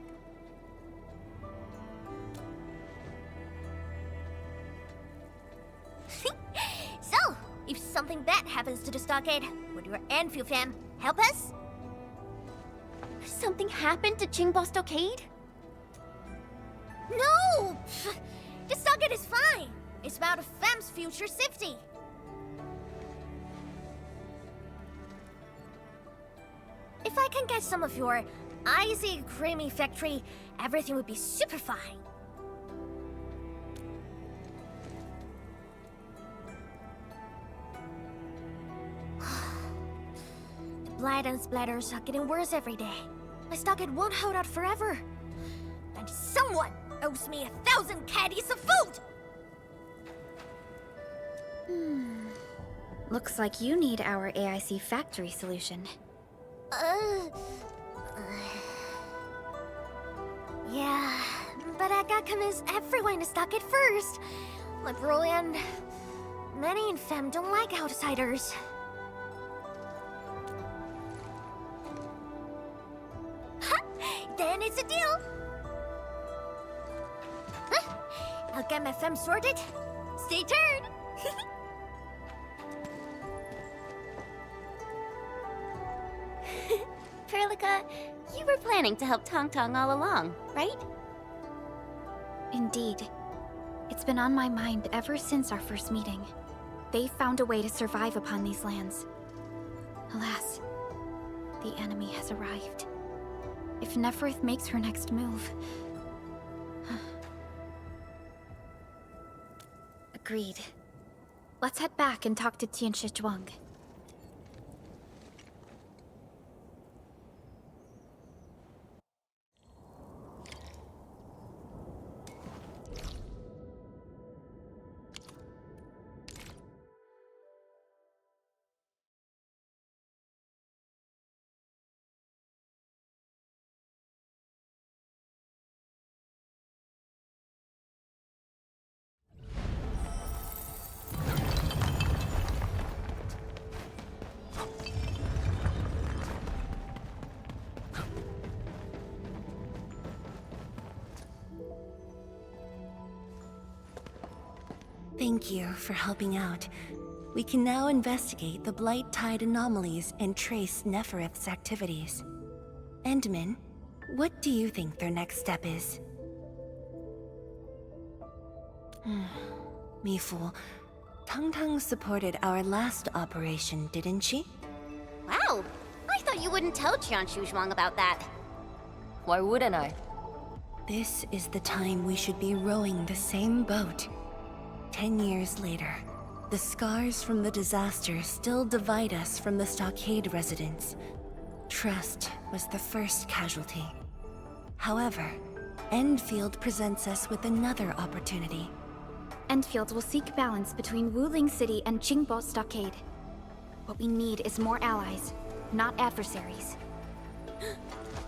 So, if something bad happens to the stockade, would your Endfield fam help us? Something happened to Qingbo Stockade? No! The stockade is fine. It's about a fam's future safety. If I can get some of your icy creamy factory, everything would be super fine. The blight and splatters are getting worse every day. My stockade won't hold out forever. And someone owes me 1,000 caddies of food! Looks like you need our AIC factory solution. Yeah, but I gotta convince everyone to stock it first. My bro and many in fam don't like outsiders. Then it's a deal. I'll get my fam sorted. Stay tuned. Perlica, you were planning to help Tong all along, right? Indeed. It's been on my mind ever since our first meeting. They found a way to survive upon these lands. Alas, the enemy has arrived. If Neferth makes her next move... Agreed. Let's head back and talk to Tianshi Zhuang. Thank you for helping out. We can now investigate the Blight Tide anomalies and trace Nefereth's activities. Endman, what do you think their next step is? Mifu, Tung supported our last operation, didn't she? Wow! I thought you wouldn't tell Qianshu Zhuang about that. Why wouldn't I? This is the time we should be rowing the same boat. 10 years later, the scars from the disaster still divide us from the stockade residents. Trust was the first casualty. However, Endfield presents us with another opportunity. Endfield will seek balance between Wuling City and Qingbo Stockade. What we need is more allies, not adversaries.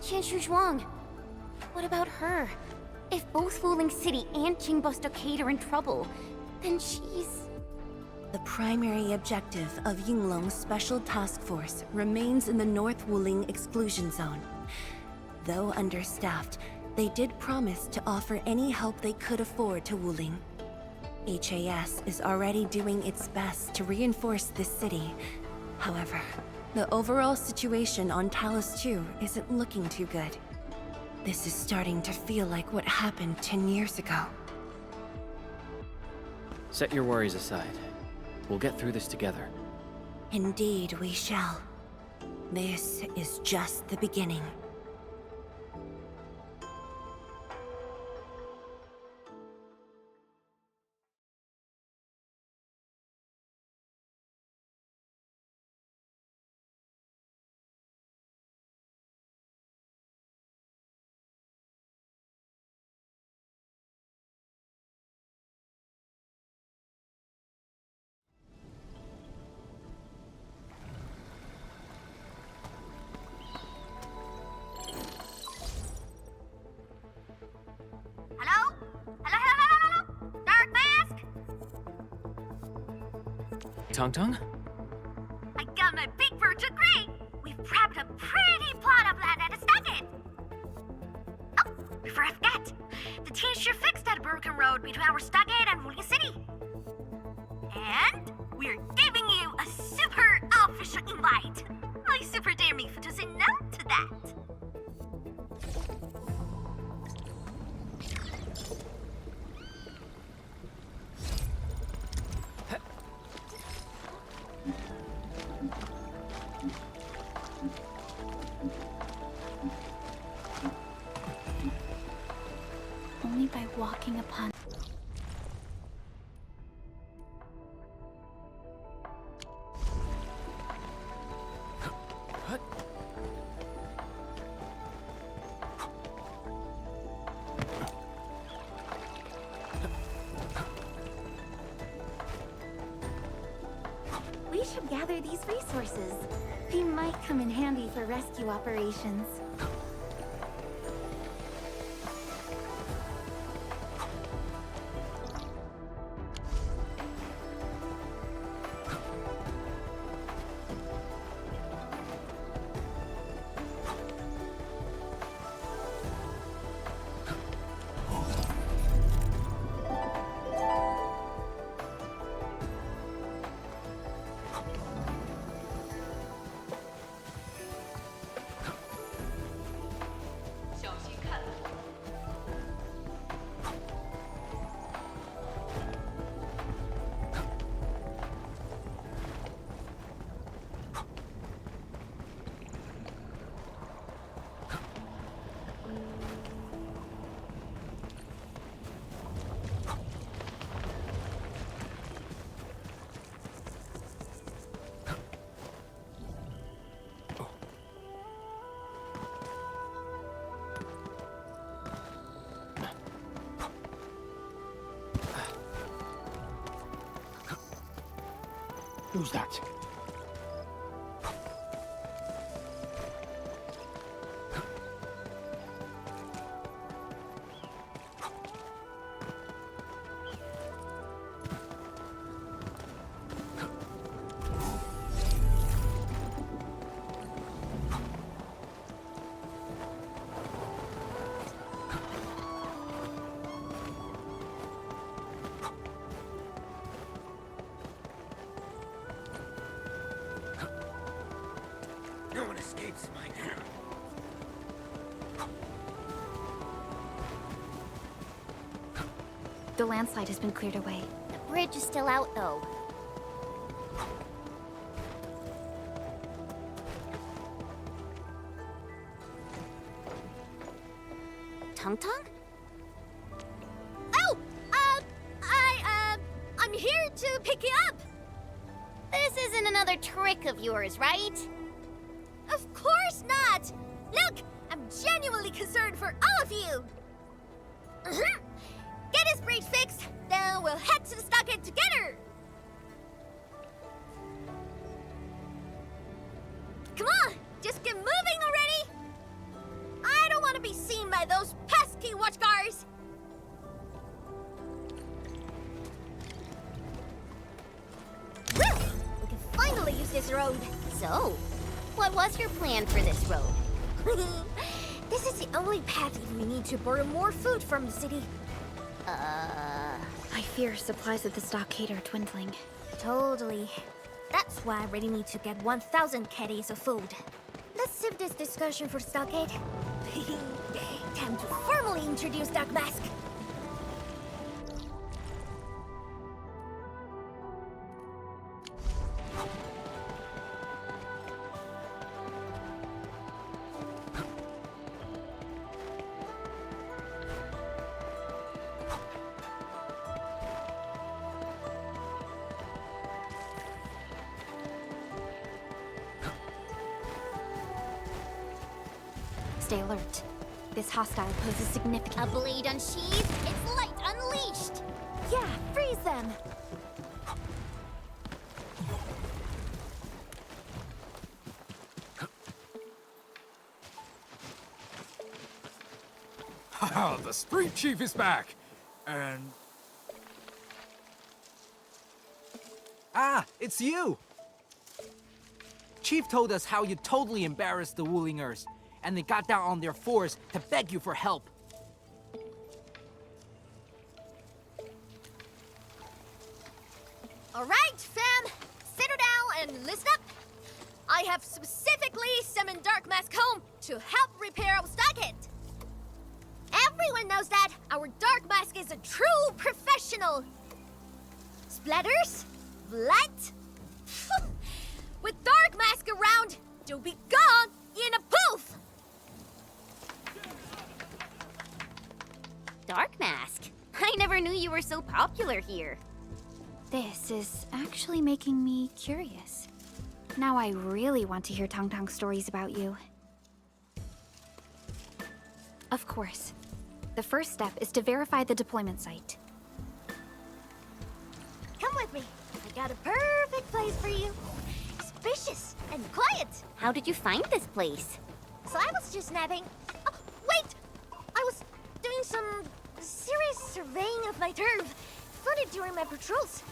Qianshu Zhuang. What about her? If both Wuling City and Qingbo Stockade are in trouble, then she's... The primary objective of Yinglong's Special Task Force remains in the North Wuling Exclusion Zone. Though understaffed, they did promise to offer any help they could afford to Wuling. HAS is already doing its best to reinforce this city. However, the overall situation on Talus 2 isn't looking too good. This is starting to feel like what happened 10 years ago. Set your worries aside. We'll get through this together. Indeed, we shall. This is just the beginning. Hello? Hello? Dark Mask? Tong? I got my big bird to agree. We've prepped a pretty plot of land at a stockade. Oh, before I forget, the team sure fixed that broken road between our stockade and Wuling City. And we're giving you a super official invite. I super dare me to say no to that. Only by walking upon... We should gather these resources. They might come in handy for rescue operations. Who's that? No one escapes my now. The landslide has been cleared away. The bridge is still out, though. Tong? pick it up! This isn't another trick of yours, right? Of course not! Look, I'm genuinely concerned for all of you! Get this bridge fixed, then we'll head to the stockade together! Come on, just get moving already! I don't want to be seen by those pesky watchguards! Woo! We can finally use this road! So, what was your plan for this road? This is the only path if we need to borrow more food from the city. I fear supplies at the stockade are dwindling. Totally. That's why I really need to get 1,000 caddies of food. Let's save this discussion for stockade. Time to formally introduce Dark Mask. Stay alert. This hostile poses significant... A blade unsheathed, its light unleashed! Yeah, freeze them! Haha, the street chief is back! And... Ah, it's you! Chief told us how you totally embarrassed the Wulingers, and they got down on their fours to beg you for help. All right, fam, settle down and listen up. I have specifically summoned Dark Mask home to help repair our stockade. Everyone knows that our Dark Mask is a true professional. Splatters? Blood? With Dark Mask around, you'll be gone in a poof! Dark Mask? I never knew you were so popular here. This is actually making me curious. Now I really want to hear Tong Tong's stories about you. Of course. The first step is to verify the deployment site. Come with me. I got a perfect place for you. Spacious and quiet. How did you find this place? So I was just napping. Oh, wait! I was doing some serious surveying of my turf. Found it during my patrols.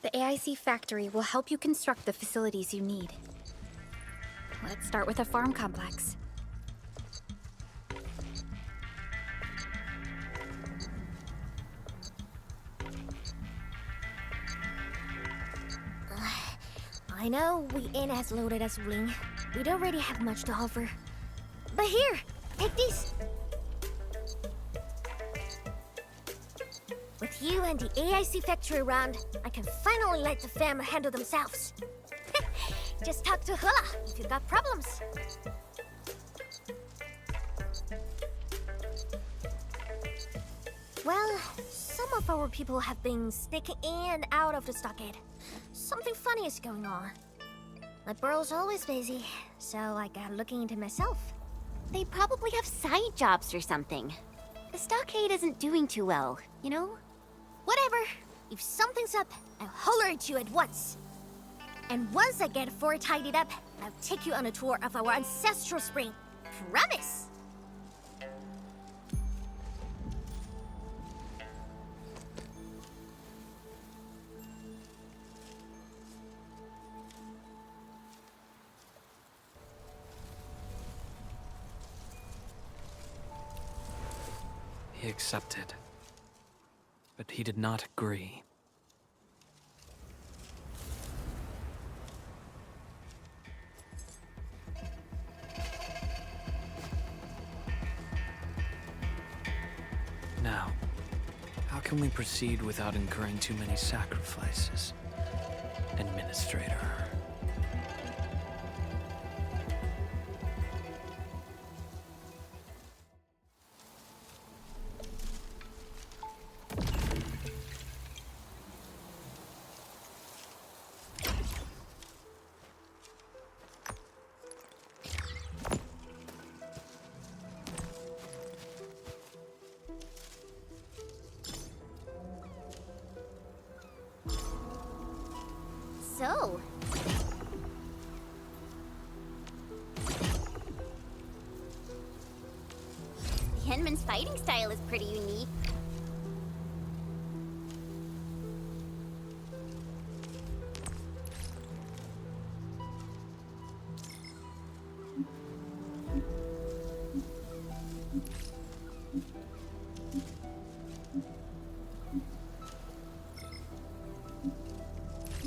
The AIC factory will help you construct the facilities you need. Let's start with a farm complex. I know we ain't as loaded as Wling. We don't really have much to offer. But here, take these. With you and the AIC factory around, I can finally let the fam handle themselves. Just talk to Hula if you got problems. Well, some of our people have been sneaking in and out of the stockade. Something funny is going on. My burrow's always busy, so I got looking into myself. They probably have side jobs or something. The stockade isn't doing too well, you know? Whatever. If something's up, I'll holler at you at once. And once I get fort tidied up, I'll take you on a tour of our ancestral spring. Promise! He accepted, but he did not agree. Now, how can we proceed without incurring too many sacrifices? Administrator. So, Hinman's fighting style is pretty unique.